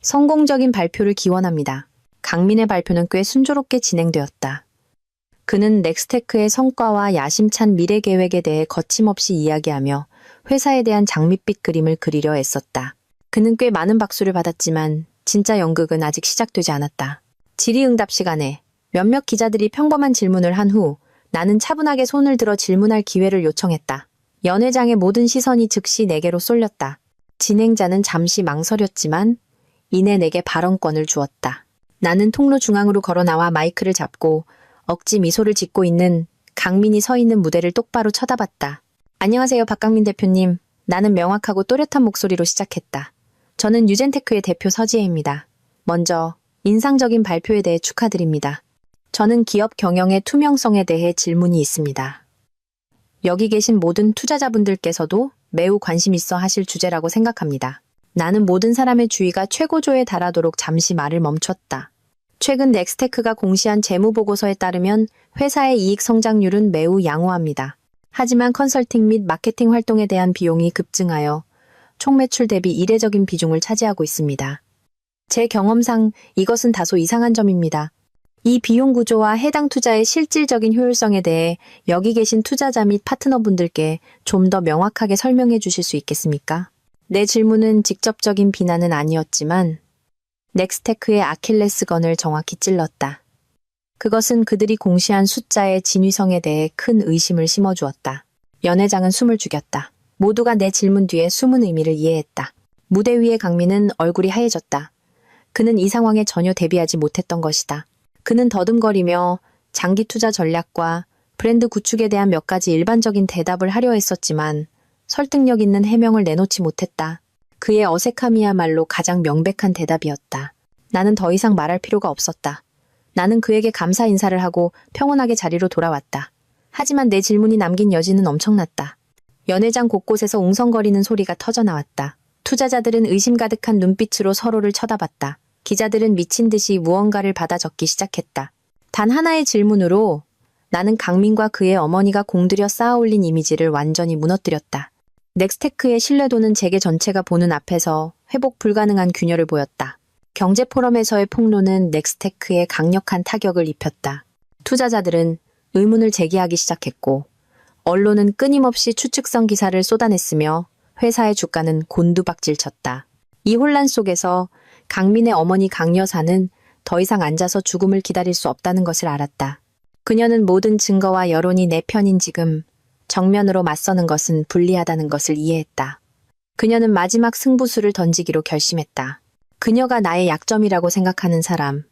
성공적인 발표를 기원합니다. 강민의 발표는 꽤 순조롭게 진행되었다. 그는 넥스테크의 성과와 야심찬 미래 계획에 대해 거침없이 이야기하며 회사에 대한 장밋빛 그림을 그리려 애썼다. 그는 꽤 많은 박수를 받았지만 진짜 연극은 아직 시작되지 않았다. 질의응답 시간에 몇몇 기자들이 평범한 질문을 한 후 나는 차분하게 손을 들어 질문할 기회를 요청했다. 연회장의 모든 시선이 즉시 내게로 쏠렸다. 진행자는 잠시 망설였지만 이내 내게 발언권을 주었다. 나는 통로 중앙으로 걸어 나와 마이크를 잡고 억지 미소를 짓고 있는 강민이 서 있는 무대를 똑바로 쳐다봤다. 안녕하세요, 박강민 대표님. 나는 명확하고 또렷한 목소리로 시작했다. 저는 뉴젠테크의 대표 서지혜입니다. 먼저 인상적인 발표에 대해 축하드립니다. 저는 기업 경영의 투명성에 대해 질문이 있습니다. 여기 계신 모든 투자자분들께서도 매우 관심 있어 하실 주제라고 생각합니다. 나는 모든 사람의 주의가 최고조에 달하도록 잠시 말을 멈췄다. 최근 넥스테크가 공시한 재무보고서에 따르면 회사의 이익 성장률은 매우 양호합니다. 하지만 컨설팅 및 마케팅 활동에 대한 비용이 급증하여 총 매출 대비 이례적인 비중을 차지하고 있습니다. 제 경험상 이것은 다소 이상한 점입니다. 이 비용 구조와 해당 투자의 실질적인 효율성에 대해 여기 계신 투자자 및 파트너분들께 좀 더 명확하게 설명해 주실 수 있겠습니까? 내 질문은 직접적인 비난은 아니었지만 넥스테크의 아킬레스건을 정확히 찔렀다. 그것은 그들이 공시한 숫자의 진위성에 대해 큰 의심을 심어주었다. 연회장은 숨을 죽였다. 모두가 내 질문 뒤에 숨은 의미를 이해했다. 무대 위의 강민은 얼굴이 하얘졌다. 그는 이 상황에 전혀 대비하지 못했던 것이다. 그는 더듬거리며 장기 투자 전략과 브랜드 구축에 대한 몇 가지 일반적인 대답을 하려 했었지만 설득력 있는 해명을 내놓지 못했다. 그의 어색함이야말로 가장 명백한 대답이었다. 나는 더 이상 말할 필요가 없었다. 나는 그에게 감사 인사를 하고 평온하게 자리로 돌아왔다. 하지만 내 질문이 남긴 여지는 엄청났다. 연회장 곳곳에서 웅성거리는 소리가 터져나왔다. 투자자들은 의심 가득한 눈빛으로 서로를 쳐다봤다. 기자들은 미친 듯이 무언가를 받아 적기 시작했다. 단 하나의 질문으로 나는 강민과 그의 어머니가 공들여 쌓아올린 이미지를 완전히 무너뜨렸다. 넥스테크의 신뢰도는 재계 전체가 보는 앞에서 회복 불가능한 균열을 보였다. 경제포럼에서의 폭로는 넥스테크에 강력한 타격을 입혔다. 투자자들은 의문을 제기하기 시작했고 언론은 끊임없이 추측성 기사를 쏟아냈으며 회사의 주가는 곤두박질쳤다. 이 혼란 속에서 강민의 어머니 강 여사는 더 이상 앉아서 죽음을 기다릴 수 없다는 것을 알았다. 그녀는 모든 증거와 여론이 내 편인 지금 정면으로 맞서는 것은 불리하다는 것을 이해했다. 그녀는 마지막 승부수를 던지기로 결심했다. 그녀가 나의 약점이라고 생각하는 사람,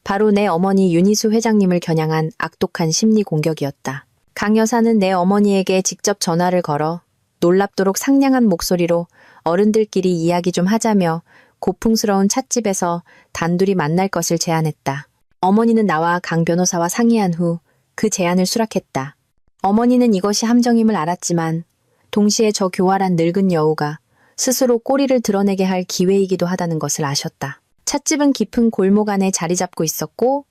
바로 내 어머니 윤희수 회장님을 겨냥한 악독한 심리 공격이었다. 강 여사는 내 어머니에게 직접 전화를 걸어 놀랍도록 상냥한 목소리로 어른들끼리 이야기 좀 하자며 고풍스러운 찻집에서 단둘이 만날 것을 제안했다. 어머니는 나와 강 변호사와 상의한 후 그 제안을 수락했다. 어머니는 이것이 함정임을 알았지만 동시에 저 교활한 늙은 여우가 스스로 꼬리를 드러내게 할 기회이기도 하다는 것을 아셨다. 찻집은 깊은 골목 안에 자리 잡고 있었고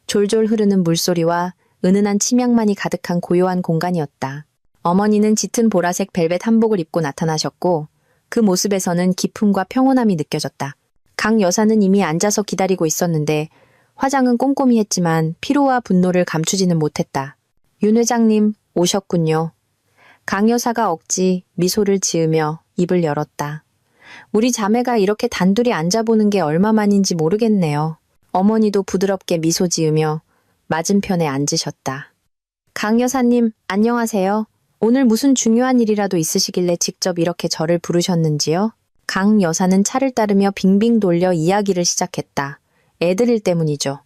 졸졸 흐르는 물소리와 은은한 침향만이 가득한 고요한 공간이었다. 어머니는 짙은 보라색 벨벳 한복을 입고 나타나셨고 그 모습에서는 기품과 평온함이 느껴졌다. 강 여사는 이미 앉아서 기다리고 있었는데 화장은 꼼꼼히 했지만 피로와 분노를 감추지는 못했다. 윤 회장님, 오셨군요. 강 여사가 억지 미소를 지으며 입을 열었다. 우리 자매가 이렇게 단둘이 앉아보는 게 얼마만인지 모르겠네요. 어머니도 부드럽게 미소 지으며 맞은편에 앉으셨다. 강 여사님, 안녕하세요. 오늘 무슨 중요한 일이라도 있으시길래 직접 이렇게 저를 부르셨는지요? 강 여사는 차를 따르며 빙빙 돌려 이야기를 시작했다. 애들일 때문이죠.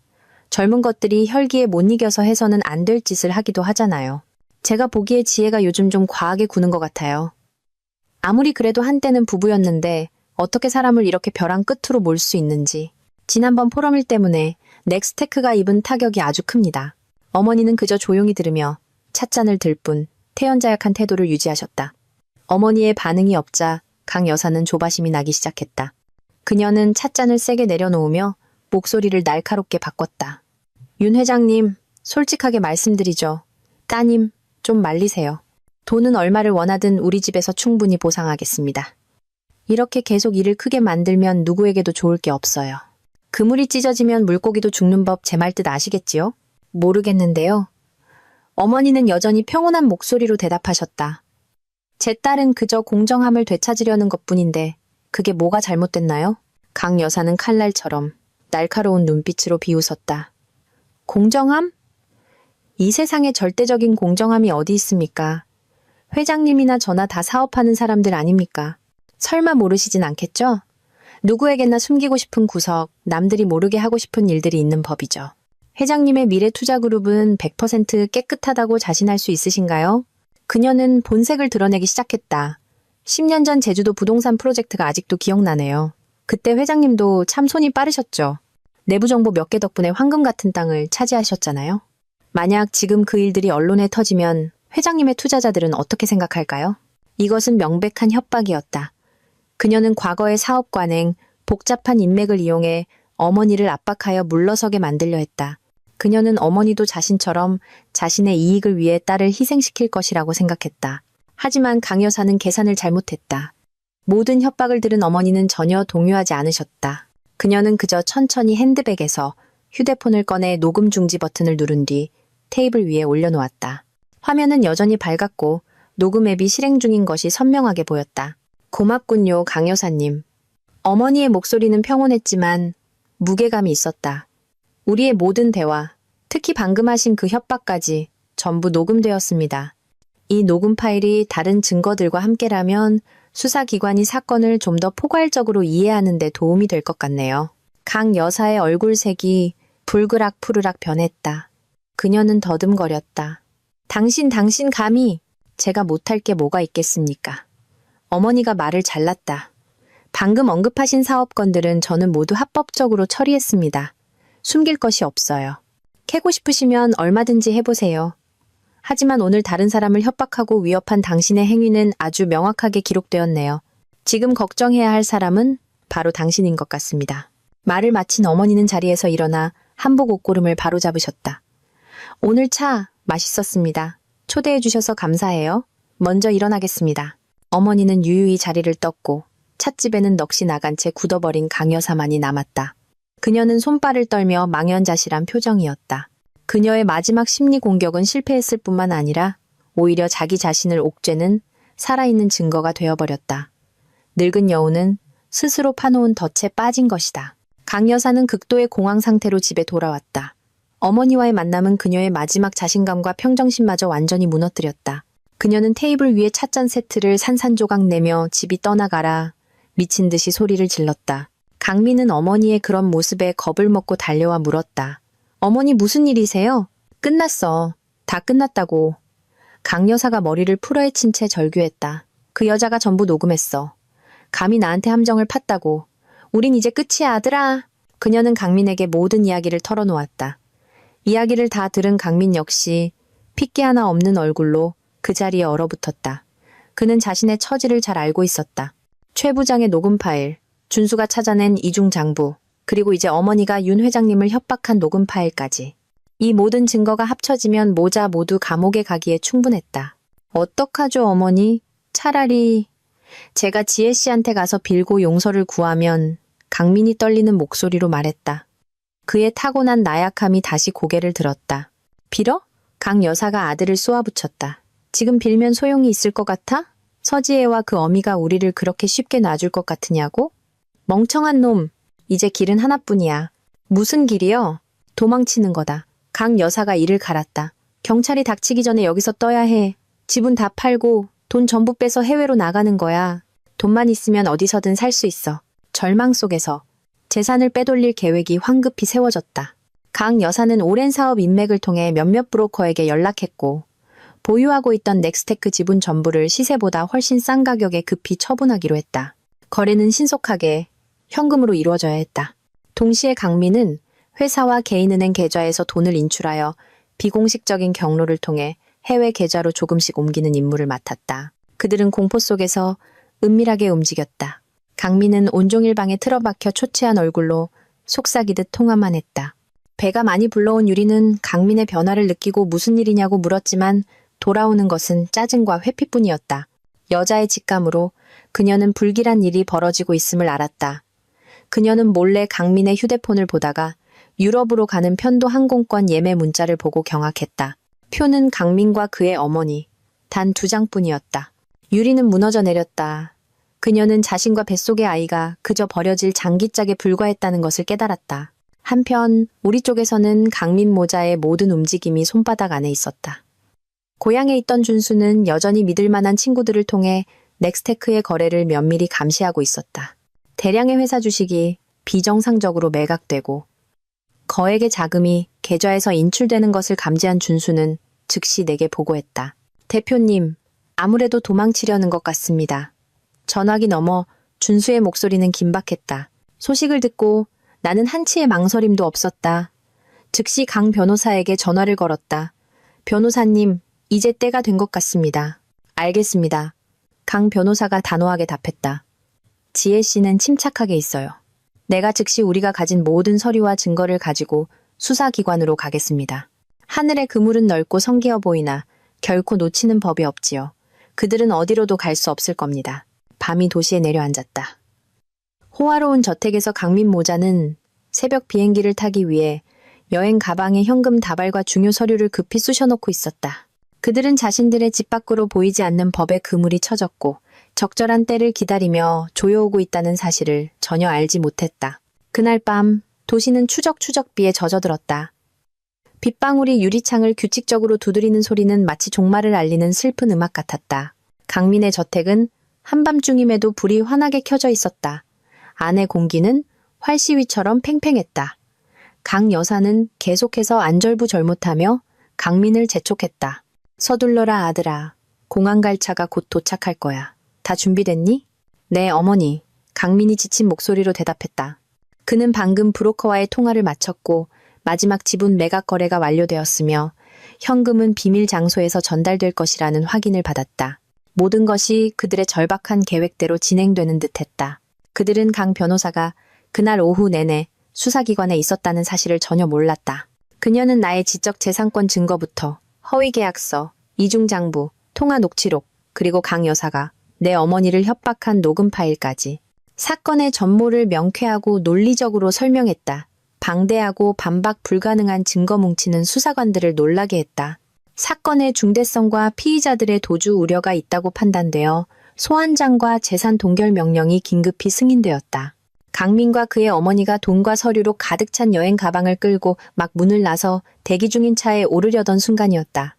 젊은 것들이 혈기에 못 이겨서 해서는 안 될 짓을 하기도 하잖아요. 제가 보기에 지혜가 요즘 좀 과하게 구는 것 같아요. 아무리 그래도 한때는 부부였는데 어떻게 사람을 이렇게 벼랑 끝으로 몰 수 있는지. 지난번 포럼일 때문에 넥스테크가 입은 타격이 아주 큽니다. 어머니는 그저 조용히 들으며 찻잔을 들 뿐 태연자약한 태도를 유지하셨다. 어머니의 반응이 없자 강 여사는 조바심이 나기 시작했다. 그녀는 찻잔을 세게 내려놓으며 목소리를 날카롭게 바꿨다. 윤 회장님, 솔직하게 말씀드리죠. 따님, 좀 말리세요. 돈은 얼마를 원하든 우리 집에서 충분히 보상하겠습니다. 이렇게 계속 일을 크게 만들면 누구에게도 좋을 게 없어요. 그물이 찢어지면 물고기도 죽는 법 제 말 뜻 아시겠지요? 모르겠는데요. 어머니는 여전히 평온한 목소리로 대답하셨다. 제 딸은 그저 공정함을 되찾으려는 것뿐인데 그게 뭐가 잘못됐나요? 강 여사는 칼날처럼 날카로운 눈빛으로 비웃었다. 공정함? 이 세상에 절대적인 공정함이 어디 있습니까? 회장님이나 저나 다 사업하는 사람들 아닙니까? 설마 모르시진 않겠죠? 누구에게나 숨기고 싶은 구석, 남들이 모르게 하고 싶은 일들이 있는 법이죠. 회장님의 미래투자그룹은 100% 깨끗하다고 자신할 수 있으신가요? 그녀는 본색을 드러내기 시작했다. 10년 전 제주도 부동산 프로젝트가 아직도 기억나네요. 그때 회장님도 참 손이 빠르셨죠. 내부 정보 몇 개 덕분에 황금 같은 땅을 차지하셨잖아요. 만약 지금 그 일들이 언론에 터지면 회장님의 투자자들은 어떻게 생각할까요? 이것은 명백한 협박이었다. 그녀는 과거의 사업 관행, 복잡한 인맥을 이용해 어머니를 압박하여 물러서게 만들려 했다. 그녀는 어머니도 자신처럼 자신의 이익을 위해 딸을 희생시킬 것이라고 생각했다. 하지만 강 여사는 계산을 잘못했다. 모든 협박을 들은 어머니는 전혀 동요하지 않으셨다. 그녀는 그저 천천히 핸드백에서 휴대폰을 꺼내 녹음 중지 버튼을 누른 뒤 테이블 위에 올려놓았다. 화면은 여전히 밝았고 녹음 앱이 실행 중인 것이 선명하게 보였다. 고맙군요, 강 여사님. 어머니의 목소리는 평온했지만 무게감이 있었다. 우리의 모든 대화, 특히 방금 하신 그 협박까지 전부 녹음되었습니다. 이 녹음 파일이 다른 증거들과 함께라면 수사기관이 사건을 좀 더 포괄적으로 이해하는 데 도움이 될 것 같네요. 강 여사의 얼굴색이 불그락푸르락 변했다. 그녀는 더듬거렸다. 당신 감히 제가 못할 게 뭐가 있겠습니까? 어머니가 말을 잘랐다. 방금 언급하신 사업건들은 저는 모두 합법적으로 처리했습니다. 숨길 것이 없어요. 캐고 싶으시면 얼마든지 해보세요. 하지만 오늘 다른 사람을 협박하고 위협한 당신의 행위는 아주 명확하게 기록되었네요. 지금 걱정해야 할 사람은 바로 당신인 것 같습니다. 말을 마친 어머니는 자리에서 일어나 한복 옷고름을 바로잡으셨다. 오늘 차 맛있었습니다. 초대해 주셔서 감사해요. 먼저 일어나겠습니다. 어머니는 유유히 자리를 떴고 찻집에는 넋이 나간 채 굳어버린 강 여사만이 남았다. 그녀는 손발을 떨며 망연자실한 표정이었다. 그녀의 마지막 심리 공격은 실패했을 뿐만 아니라 오히려 자기 자신을 옥죄는 살아있는 증거가 되어버렸다. 늙은 여우는 스스로 파놓은 덫에 빠진 것이다. 강 여사는 극도의 공황 상태로 집에 돌아왔다. 어머니와의 만남은 그녀의 마지막 자신감과 평정심마저 완전히 무너뜨렸다. 그녀는 테이블 위에 찻잔 세트를 산산조각 내며 집이 떠나가라 미친 듯이 소리를 질렀다. 강민은 어머니의 그런 모습에 겁을 먹고 달려와 물었다. 어머니 무슨 일이세요? 끝났어. 다 끝났다고. 강 여사가 머리를 풀어헤친 채 절규했다. 그 여자가 전부 녹음했어. 감히 나한테 함정을 팠다고. 우린 이제 끝이야 아들아. 그녀는 강민에게 모든 이야기를 털어놓았다. 이야기를 다 들은 강민 역시 핏기 하나 없는 얼굴로 그 자리에 얼어붙었다. 그는 자신의 처지를 잘 알고 있었다. 최 부장의 녹음 파일, 준수가 찾아낸 이중 장부, 그리고 이제 어머니가 윤 회장님을 협박한 녹음 파일까지. 이 모든 증거가 합쳐지면 모자 모두 감옥에 가기에 충분했다. 어떡하죠 어머니? 차라리 제가 지혜 씨한테 가서 빌고 용서를 구하면 강민이 떨리는 목소리로 말했다. 그의 타고난 나약함이 다시 고개를 들었다. 빌어? 강 여사가 아들을 쏘아붙였다. 지금 빌면 소용이 있을 것 같아? 서지혜와 그 어미가 우리를 그렇게 쉽게 놔줄 것 같으냐고? 멍청한 놈. 이제 길은 하나뿐이야. 무슨 길이요? 도망치는 거다. 강 여사가 이를 갈았다. 경찰이 닥치기 전에 여기서 떠야 해. 지분 다 팔고 돈 전부 빼서 해외로 나가는 거야. 돈만 있으면 어디서든 살 수 있어. 절망 속에서 재산을 빼돌릴 계획이 황급히 세워졌다. 강 여사는 오랜 사업 인맥을 통해 몇몇 브로커에게 연락했고 보유하고 있던 넥스테크 지분 전부를 시세보다 훨씬 싼 가격에 급히 처분하기로 했다. 거래는 신속하게 현금으로 이루어져야 했다. 동시에 강민은 회사와 개인은행 계좌에서 돈을 인출하여 비공식적인 경로를 통해 해외 계좌로 조금씩 옮기는 임무를 맡았다. 그들은 공포 속에서 은밀하게 움직였다. 강민은 온종일 방에 틀어박혀 초췌한 얼굴로 속삭이듯 통화만 했다. 배가 많이 불러온 유리는 강민의 변화를 느끼고 무슨 일이냐고 물었지만 돌아오는 것은 짜증과 회피뿐이었다. 여자의 직감으로 그녀는 불길한 일이 벌어지고 있음을 알았다. 그녀는 몰래 강민의 휴대폰을 보다가 유럽으로 가는 편도 항공권 예매 문자를 보고 경악했다. 표는 강민과 그의 어머니, 단 2장뿐이었다. 유리는 무너져 내렸다. 그녀는 자신과 뱃속의 아이가 그저 버려질 장기짝에 불과했다는 것을 깨달았다. 한편 우리 쪽에서는 강민 모자의 모든 움직임이 손바닥 안에 있었다. 고향에 있던 준수는 여전히 믿을 만한 친구들을 통해 넥스테크의 거래를 면밀히 감시하고 있었다. 대량의 회사 주식이 비정상적으로 매각되고 거액의 자금이 계좌에서 인출되는 것을 감지한 준수는 즉시 내게 보고했다. 대표님, 아무래도 도망치려는 것 같습니다. 전화기 너머 준수의 목소리는 긴박했다. 소식을 듣고 나는 한치의 망설임도 없었다. 즉시 강 변호사에게 전화를 걸었다. 변호사님, 이제 때가 된 것 같습니다. 알겠습니다. 강 변호사가 단호하게 답했다. 지혜 씨는 침착하게 있어요. 내가 즉시 우리가 가진 모든 서류와 증거를 가지고 수사기관으로 가겠습니다. 하늘의 그물은 넓고 성기어 보이나 결코 놓치는 법이 없지요. 그들은 어디로도 갈 수 없을 겁니다. 밤이 도시에 내려앉았다. 호화로운 저택에서 강민 모자는 새벽 비행기를 타기 위해 여행 가방에 현금 다발과 중요 서류를 급히 쑤셔놓고 있었다. 그들은 자신들의 집 밖으로 보이지 않는 법의 그물이 쳐졌고 적절한 때를 기다리며 조여오고 있다는 사실을 전혀 알지 못했다. 그날 밤 도시는 추적추적 비에 젖어들었다. 빗방울이 유리창을 규칙적으로 두드리는 소리는 마치 종말을 알리는 슬픈 음악 같았다. 강민의 저택은 한밤중임에도 불이 환하게 켜져 있었다. 안의 공기는 활시위처럼 팽팽했다. 강 여사는 계속해서 안절부절못하며 강민을 재촉했다. 서둘러라 아들아. 공항 갈 차가 곧 도착할 거야. 다 준비됐니? 네 어머니. 강민이 지친 목소리로 대답했다. 그는 방금 브로커와의 통화를 마쳤고 마지막 지분 매각 거래가 완료되었으며 현금은 비밀 장소에서 전달될 것이라는 확인을 받았다. 모든 것이 그들의 절박한 계획대로 진행되는 듯했다. 그들은 강 변호사가 그날 오후 내내 수사기관에 있었다는 사실을 전혀 몰랐다. 그녀는 나의 지적 재산권 증거부터 허위계약서, 이중장부, 통화 녹취록, 그리고 강 여사가 내 어머니를 협박한 녹음 파일까지 사건의 전모를 명쾌하고 논리적으로 설명했다. 방대하고 반박 불가능한 증거 뭉치는 수사관들을 놀라게 했다. 사건의 중대성과 피의자들의 도주 우려가 있다고 판단되어 소환장과 재산 동결 명령이 긴급히 승인되었다. 강민과 그의 어머니가 돈과 서류로 가득 찬 여행 가방을 끌고 막 문을 나서 대기 중인 차에 오르려던 순간이었다.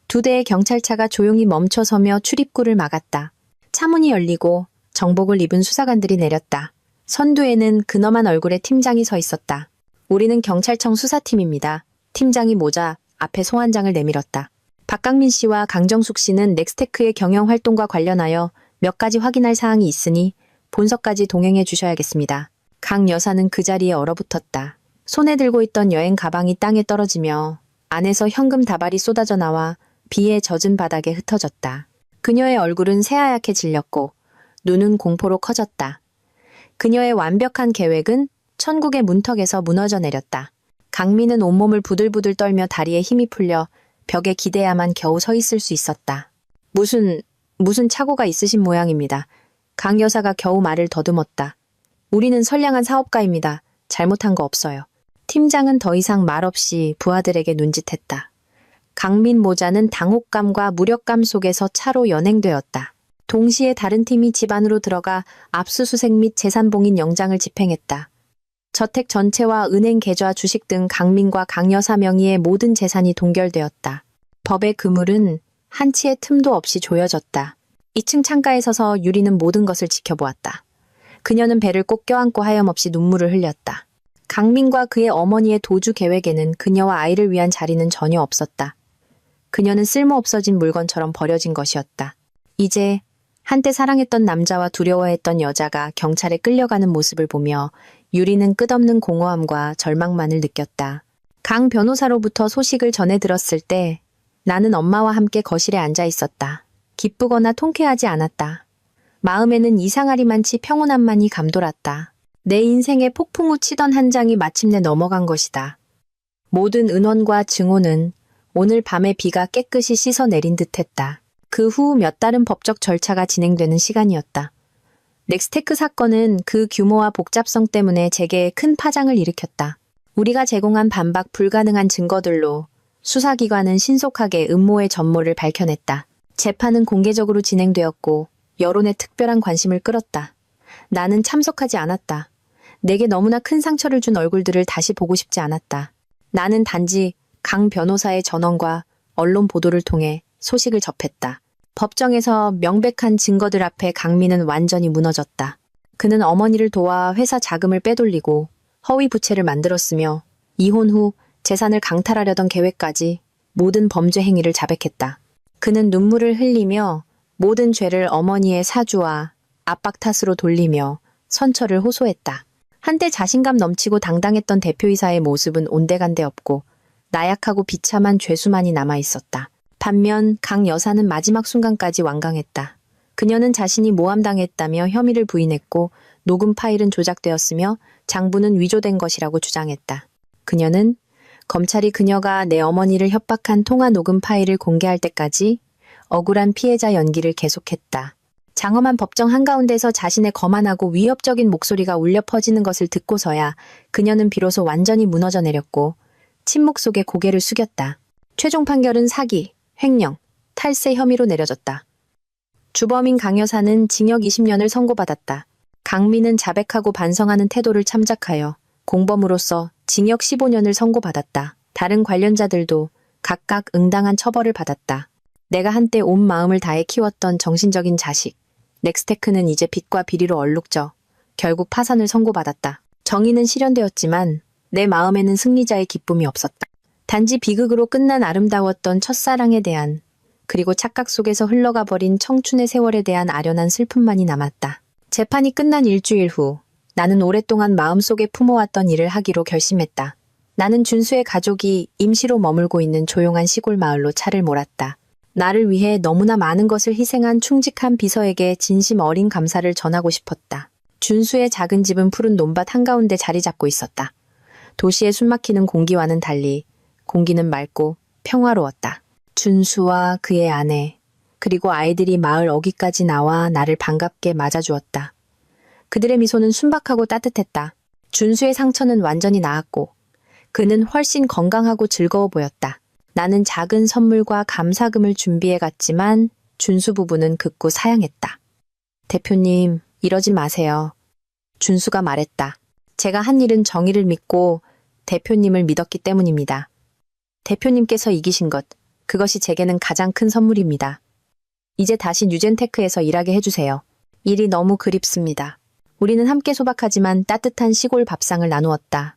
2대의 경찰차가 조용히 멈춰서며 출입구를 막았다. 차문이 열리고 정복을 입은 수사관들이 내렸다. 선두에는 근엄한 얼굴의 팀장이 서 있었다. 우리는 경찰청 수사팀입니다. 팀장이 모자 앞에 소환장을 내밀었다. 박강민 씨와 강정숙 씨는 넥스테크의 경영 활동과 관련하여 몇 가지 확인할 사항이 있으니 본서까지 동행해 주셔야겠습니다. 강 여사는 그 자리에 얼어붙었다. 손에 들고 있던 여행 가방이 땅에 떨어지며 안에서 현금 다발이 쏟아져 나와 비에 젖은 바닥에 흩어졌다. 그녀의 얼굴은 새하얗게 질렸고 눈은 공포로 커졌다. 그녀의 완벽한 계획은 천국의 문턱에서 무너져 내렸다. 강민은 온몸을 부들부들 떨며 다리에 힘이 풀려 벽에 기대야만 겨우 서 있을 수 있었다. 무슨 착오가 있으신 모양입니다. 강 여사가 겨우 말을 더듬었다. 우리는 선량한 사업가입니다. 잘못한 거 없어요. 팀장은 더 이상 말없이 부하들에게 눈짓했다. 강민 모자는 당혹감과 무력감 속에서 차로 연행되었다. 동시에 다른 팀이 집 안으로 들어가 압수수색 및 재산봉인 영장을 집행했다. 저택 전체와 은행 계좌 주식 등 강민과 강 여사 명의의 모든 재산이 동결되었다. 법의 그물은 한치의 틈도 없이 조여졌다. 2층 창가에 서서 유리는 모든 것을 지켜보았다. 그녀는 배를 꼭 껴안고 하염없이 눈물을 흘렸다. 강민과 그의 어머니의 도주 계획에는 그녀와 아이를 위한 자리는 전혀 없었다. 그녀는 쓸모없어진 물건처럼 버려진 것이었다. 이제 한때 사랑했던 남자와 두려워했던 여자가 경찰에 끌려가는 모습을 보며 유리는 끝없는 공허함과 절망만을 느꼈다. 강 변호사로부터 소식을 전해 들었을 때 나는 엄마와 함께 거실에 앉아 있었다. 기쁘거나 통쾌하지 않았다. 마음에는 이상하리만치 평온함만이 감돌았다. 내 인생에 폭풍우 치던 한 장이 마침내 넘어간 것이다. 모든 은원과 증오는 오늘 밤의 비가 깨끗이 씻어내린 듯했다. 그 후 몇 달은 법적 절차가 진행되는 시간이었다. 넥스테크 사건은 그 규모와 복잡성 때문에 재계에 큰 파장을 일으켰다. 우리가 제공한 반박 불가능한 증거들로 수사기관은 신속하게 음모의 전모를 밝혀냈다. 재판은 공개적으로 진행되었고 여론의 특별한 관심을 끌었다. 나는 참석하지 않았다. 내게 너무나 큰 상처를 준 얼굴들을 다시 보고 싶지 않았다. 나는 단지 강 변호사의 전원과 언론 보도를 통해 소식을 접했다. 법정에서 명백한 증거들 앞에 강민은 완전히 무너졌다. 그는 어머니를 도와 회사 자금을 빼돌리고 허위 부채를 만들었으며 이혼 후 재산을 강탈하려던 계획까지 모든 범죄 행위를 자백했다. 그는 눈물을 흘리며 모든 죄를 어머니의 사주와 압박 탓으로 돌리며 선처를 호소했다. 한때 자신감 넘치고 당당했던 대표이사의 모습은 온데간데 없고 나약하고 비참한 죄수만이 남아있었다. 반면 강 여사는 마지막 순간까지 완강했다. 그녀는 자신이 모함당했다며 혐의를 부인했고 녹음 파일은 조작되었으며 장부는 위조된 것이라고 주장했다. 그녀는 검찰이 그녀가 내 어머니를 협박한 통화 녹음 파일을 공개할 때까지 억울한 피해자 연기를 계속했다. 장엄한 법정 한가운데서 자신의 거만하고 위협적인 목소리가 울려 퍼지는 것을 듣고서야 그녀는 비로소 완전히 무너져 내렸고 침묵 속에 고개를 숙였다. 최종 판결은 사기, 횡령, 탈세 혐의로 내려졌다. 주범인 강 여사는 징역 20년을 선고받았다. 강민은 자백하고 반성하는 태도를 참작하여 공범으로서 징역 15년을 선고받았다. 다른 관련자들도 각각 응당한 처벌을 받았다. 내가 한때 온 마음을 다해 키웠던 정신적인 자식, 넥스테크는 이제 빚과 비리로 얼룩져 결국 파산을 선고받았다. 정의는 실현되었지만 내 마음에는 승리자의 기쁨이 없었다. 단지 비극으로 끝난 아름다웠던 첫사랑에 대한 그리고 착각 속에서 흘러가 버린 청춘의 세월에 대한 아련한 슬픔만이 남았다. 재판이 끝난 일주일 후 나는 오랫동안 마음속에 품어왔던 일을 하기로 결심했다. 나는 준수의 가족이 임시로 머물고 있는 조용한 시골 마을로 차를 몰았다. 나를 위해 너무나 많은 것을 희생한 충직한 비서에게 진심 어린 감사를 전하고 싶었다. 준수의 작은 집은 푸른 논밭 한가운데 자리 잡고 있었다. 도시의 숨막히는 공기와는 달리 공기는 맑고 평화로웠다. 준수와 그의 아내, 그리고 아이들이 마을 어귀까지 나와 나를 반갑게 맞아주었다. 그들의 미소는 순박하고 따뜻했다. 준수의 상처는 완전히 나았고 그는 훨씬 건강하고 즐거워 보였다. 나는 작은 선물과 감사금을 준비해 갔지만 준수 부부는 극구 사양했다. 대표님, 이러지 마세요. 준수가 말했다. 제가 한 일은 정의를 믿고 대표님을 믿었기 때문입니다. 대표님께서 이기신 것, 그것이 제게는 가장 큰 선물입니다. 이제 다시 뉴젠테크에서 일하게 해주세요. 일이 너무 그립습니다. 우리는 함께 소박하지만 따뜻한 시골 밥상을 나누었다.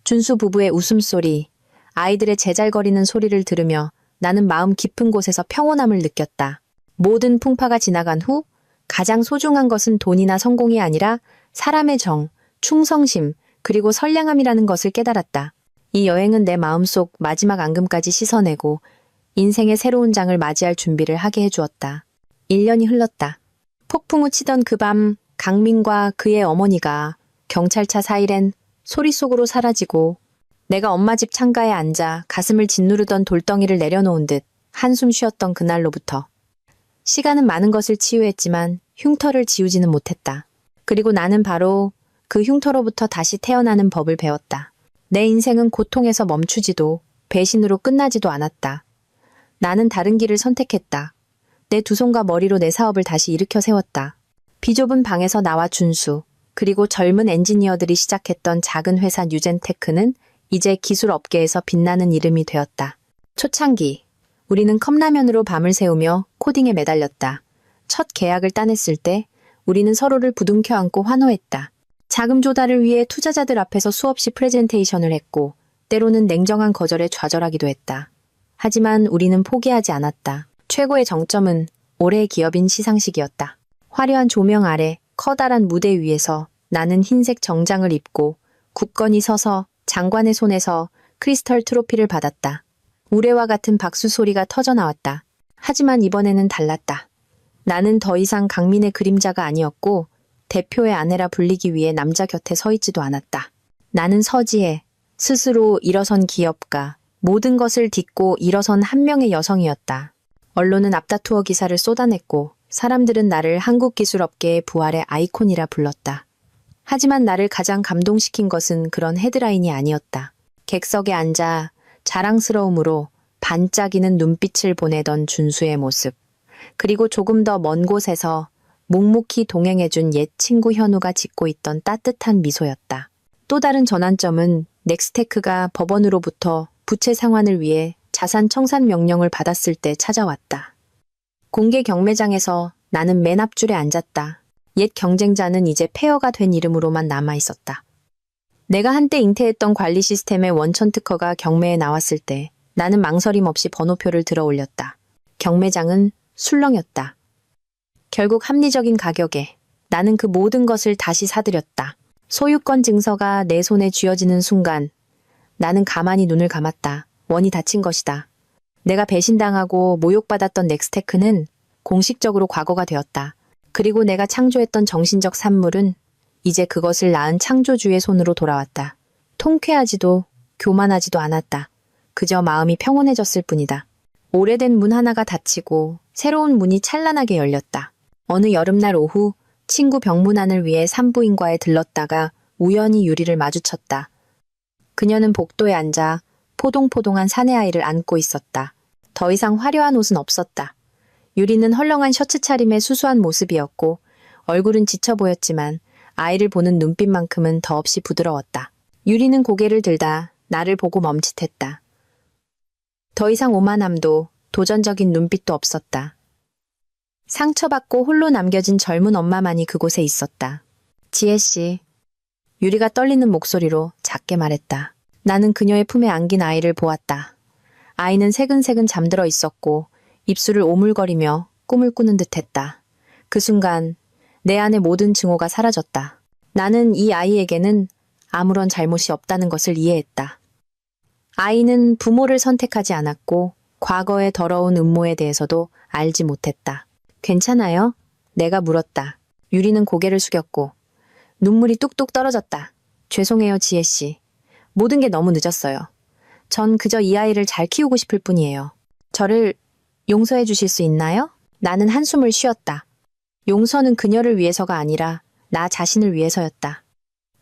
준수 부부의 웃음소리, 아이들의 제잘거리는 소리를 들으며 나는 마음 깊은 곳에서 평온함을 느꼈다. 모든 풍파가 지나간 후 가장 소중한 것은 돈이나 성공이 아니라 사람의 정, 충성심, 그리고 선량함이라는 것을 깨달았다. 이 여행은 내 마음속 마지막 앙금까지 씻어내고 인생의 새로운 장을 맞이할 준비를 하게 해주었다. 1년이 흘렀다. 폭풍우 치던 그 밤 강민과 그의 어머니가 경찰차 사이렌 소리 속으로 사라지고 내가 엄마 집 창가에 앉아 가슴을 짓누르던 돌덩이를 내려놓은 듯 한숨 쉬었던 그날로부터 시간은 많은 것을 치유했지만 흉터를 지우지는 못했다. 그리고 나는 바로 그 흉터로부터 다시 태어나는 법을 배웠다. 내 인생은 고통에서 멈추지도 배신으로 끝나지도 않았다. 나는 다른 길을 선택했다. 내 두 손과 머리로 내 사업을 다시 일으켜 세웠다. 비좁은 방에서 나와 준수, 그리고 젊은 엔지니어들이 시작했던 작은 회사 뉴젠테크는 이제 기술 업계에서 빛나는 이름이 되었다. 초창기, 우리는 컵라면으로 밤을 새우며 코딩에 매달렸다. 첫 계약을 따냈을 때 우리는 서로를 부둥켜 안고 환호했다. 자금 조달을 위해 투자자들 앞에서 수없이 프레젠테이션을 했고 때로는 냉정한 거절에 좌절하기도 했다. 하지만 우리는 포기하지 않았다. 최고의 정점은 올해의 기업인 시상식이었다. 화려한 조명 아래 커다란 무대 위에서 나는 흰색 정장을 입고 굳건히 서서 장관의 손에서 크리스털 트로피를 받았다. 우레와 같은 박수 소리가 터져나왔다. 하지만 이번에는 달랐다. 나는 더 이상 강민의 그림자가 아니었고 대표의 아내라 불리기 위해 남자 곁에 서 있지도 않았다. 나는 서지혜, 스스로 일어선 기업가, 모든 것을 딛고 일어선 한 명의 여성이었다. 언론은 앞다투어 기사를 쏟아냈고 사람들은 나를 한국기술업계의 부활의 아이콘이라 불렀다. 하지만 나를 가장 감동시킨 것은 그런 헤드라인이 아니었다. 객석에 앉아 자랑스러움으로 반짝이는 눈빛을 보내던 준수의 모습. 그리고 조금 더 먼 곳에서 묵묵히 동행해준 옛 친구 현우가 짓고 있던 따뜻한 미소였다. 또 다른 전환점은 넥스테크가 법원으로부터 부채 상환을 위해 자산 청산 명령을 받았을 때 찾아왔다. 공개 경매장에서 나는 맨 앞줄에 앉았다. 옛 경쟁자는 이제 폐허가 된 이름으로만 남아있었다. 내가 한때 잉태했던 관리 시스템의 원천 특허가 경매에 나왔을 때 나는 망설임 없이 번호표를 들어 올렸다. 경매장은 술렁였다. 결국 합리적인 가격에 나는 그 모든 것을 다시 사들였다. 소유권 증서가 내 손에 쥐어지는 순간 나는 가만히 눈을 감았다. 원이 닫힌 것이다. 내가 배신당하고 모욕받았던 넥스테크는 공식적으로 과거가 되었다. 그리고 내가 창조했던 정신적 산물은 이제 그것을 낳은 창조주의 손으로 돌아왔다. 통쾌하지도 교만하지도 않았다. 그저 마음이 평온해졌을 뿐이다. 오래된 문 하나가 닫히고 새로운 문이 찬란하게 열렸다. 어느 여름날 오후 친구 병문안을 위해 산부인과에 들렀다가 우연히 유리를 마주쳤다. 그녀는 복도에 앉아 포동포동한 사내아이를 안고 있었다. 더 이상 화려한 옷은 없었다. 유리는 헐렁한 셔츠 차림의 수수한 모습이었고 얼굴은 지쳐 보였지만 아이를 보는 눈빛만큼은 더없이 부드러웠다. 유리는 고개를 들다 나를 보고 멈칫했다. 더 이상 오만함도 도전적인 눈빛도 없었다. 상처받고 홀로 남겨진 젊은 엄마만이 그곳에 있었다. 지혜씨. 유리가 떨리는 목소리로 작게 말했다. 나는 그녀의 품에 안긴 아이를 보았다. 아이는 새근새근 잠들어 있었고 입술을 오물거리며 꿈을 꾸는 듯했다. 그 순간 내 안의 모든 증오가 사라졌다. 나는 이 아이에게는 아무런 잘못이 없다는 것을 이해했다. 아이는 부모를 선택하지 않았고 과거의 더러운 음모에 대해서도 알지 못했다. 괜찮아요? 내가 물었다. 유리는 고개를 숙였고 눈물이 뚝뚝 떨어졌다. 죄송해요, 지혜씨. 모든 게 너무 늦었어요. 전 그저 이 아이를 잘 키우고 싶을 뿐이에요. 저를 용서해 주실 수 있나요? 나는 한숨을 쉬었다. 용서는 그녀를 위해서가 아니라 나 자신을 위해서였다.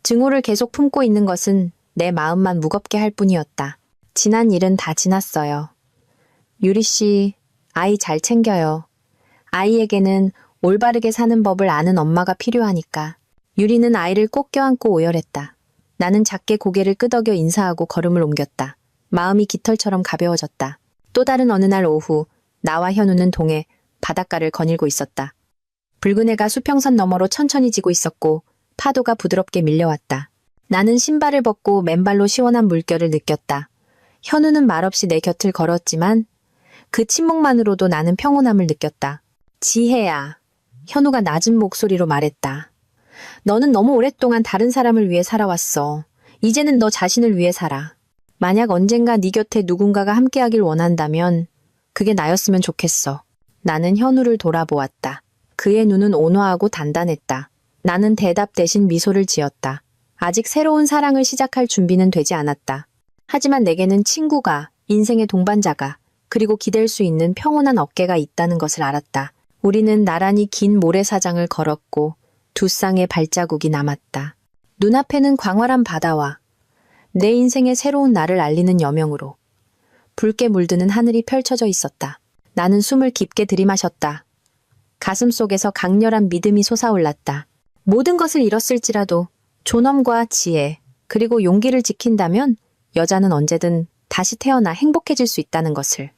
증오를 계속 품고 있는 것은 내 마음만 무겁게 할 뿐이었다. 지난 일은 다 지났어요. 유리 씨, 아이 잘 챙겨요. 아이에게는 올바르게 사는 법을 아는 엄마가 필요하니까. 유리는 아이를 꼭 껴안고 오열했다. 나는 작게 고개를 끄덕여 인사하고 걸음을 옮겼다. 마음이 깃털처럼 가벼워졌다. 또 다른 어느 날 오후, 나와 현우는 동해 바닷가를 거닐고 있었다. 붉은 해가 수평선 너머로 천천히 지고 있었고 파도가 부드럽게 밀려왔다. 나는 신발을 벗고 맨발로 시원한 물결을 느꼈다. 현우는 말없이 내 곁을 걸었지만 그 침묵만으로도 나는 평온함을 느꼈다. 지혜야. 현우가 낮은 목소리로 말했다. 너는 너무 오랫동안 다른 사람을 위해 살아왔어. 이제는 너 자신을 위해 살아. 만약 언젠가 네 곁에 누군가가 함께하길 원한다면 그게 나였으면 좋겠어. 나는 현우를 돌아보았다. 그의 눈은 온화하고 단단했다. 나는 대답 대신 미소를 지었다. 아직 새로운 사랑을 시작할 준비는 되지 않았다. 하지만 내게는 친구가, 인생의 동반자가, 그리고 기댈 수 있는 평온한 어깨가 있다는 것을 알았다. 우리는 나란히 긴 모래사장을 걸었고 두 쌍의 발자국이 남았다. 눈앞에는 광활한 바다와 내 인생의 새로운 날을 알리는 여명으로 붉게 물드는 하늘이 펼쳐져 있었다. 나는 숨을 깊게 들이마셨다. 가슴 속에서 강렬한 믿음이 솟아올랐다. 모든 것을 잃었을지라도 존엄과 지혜, 그리고 용기를 지킨다면 여자는 언제든 다시 태어나 행복해질 수 있다는 것을.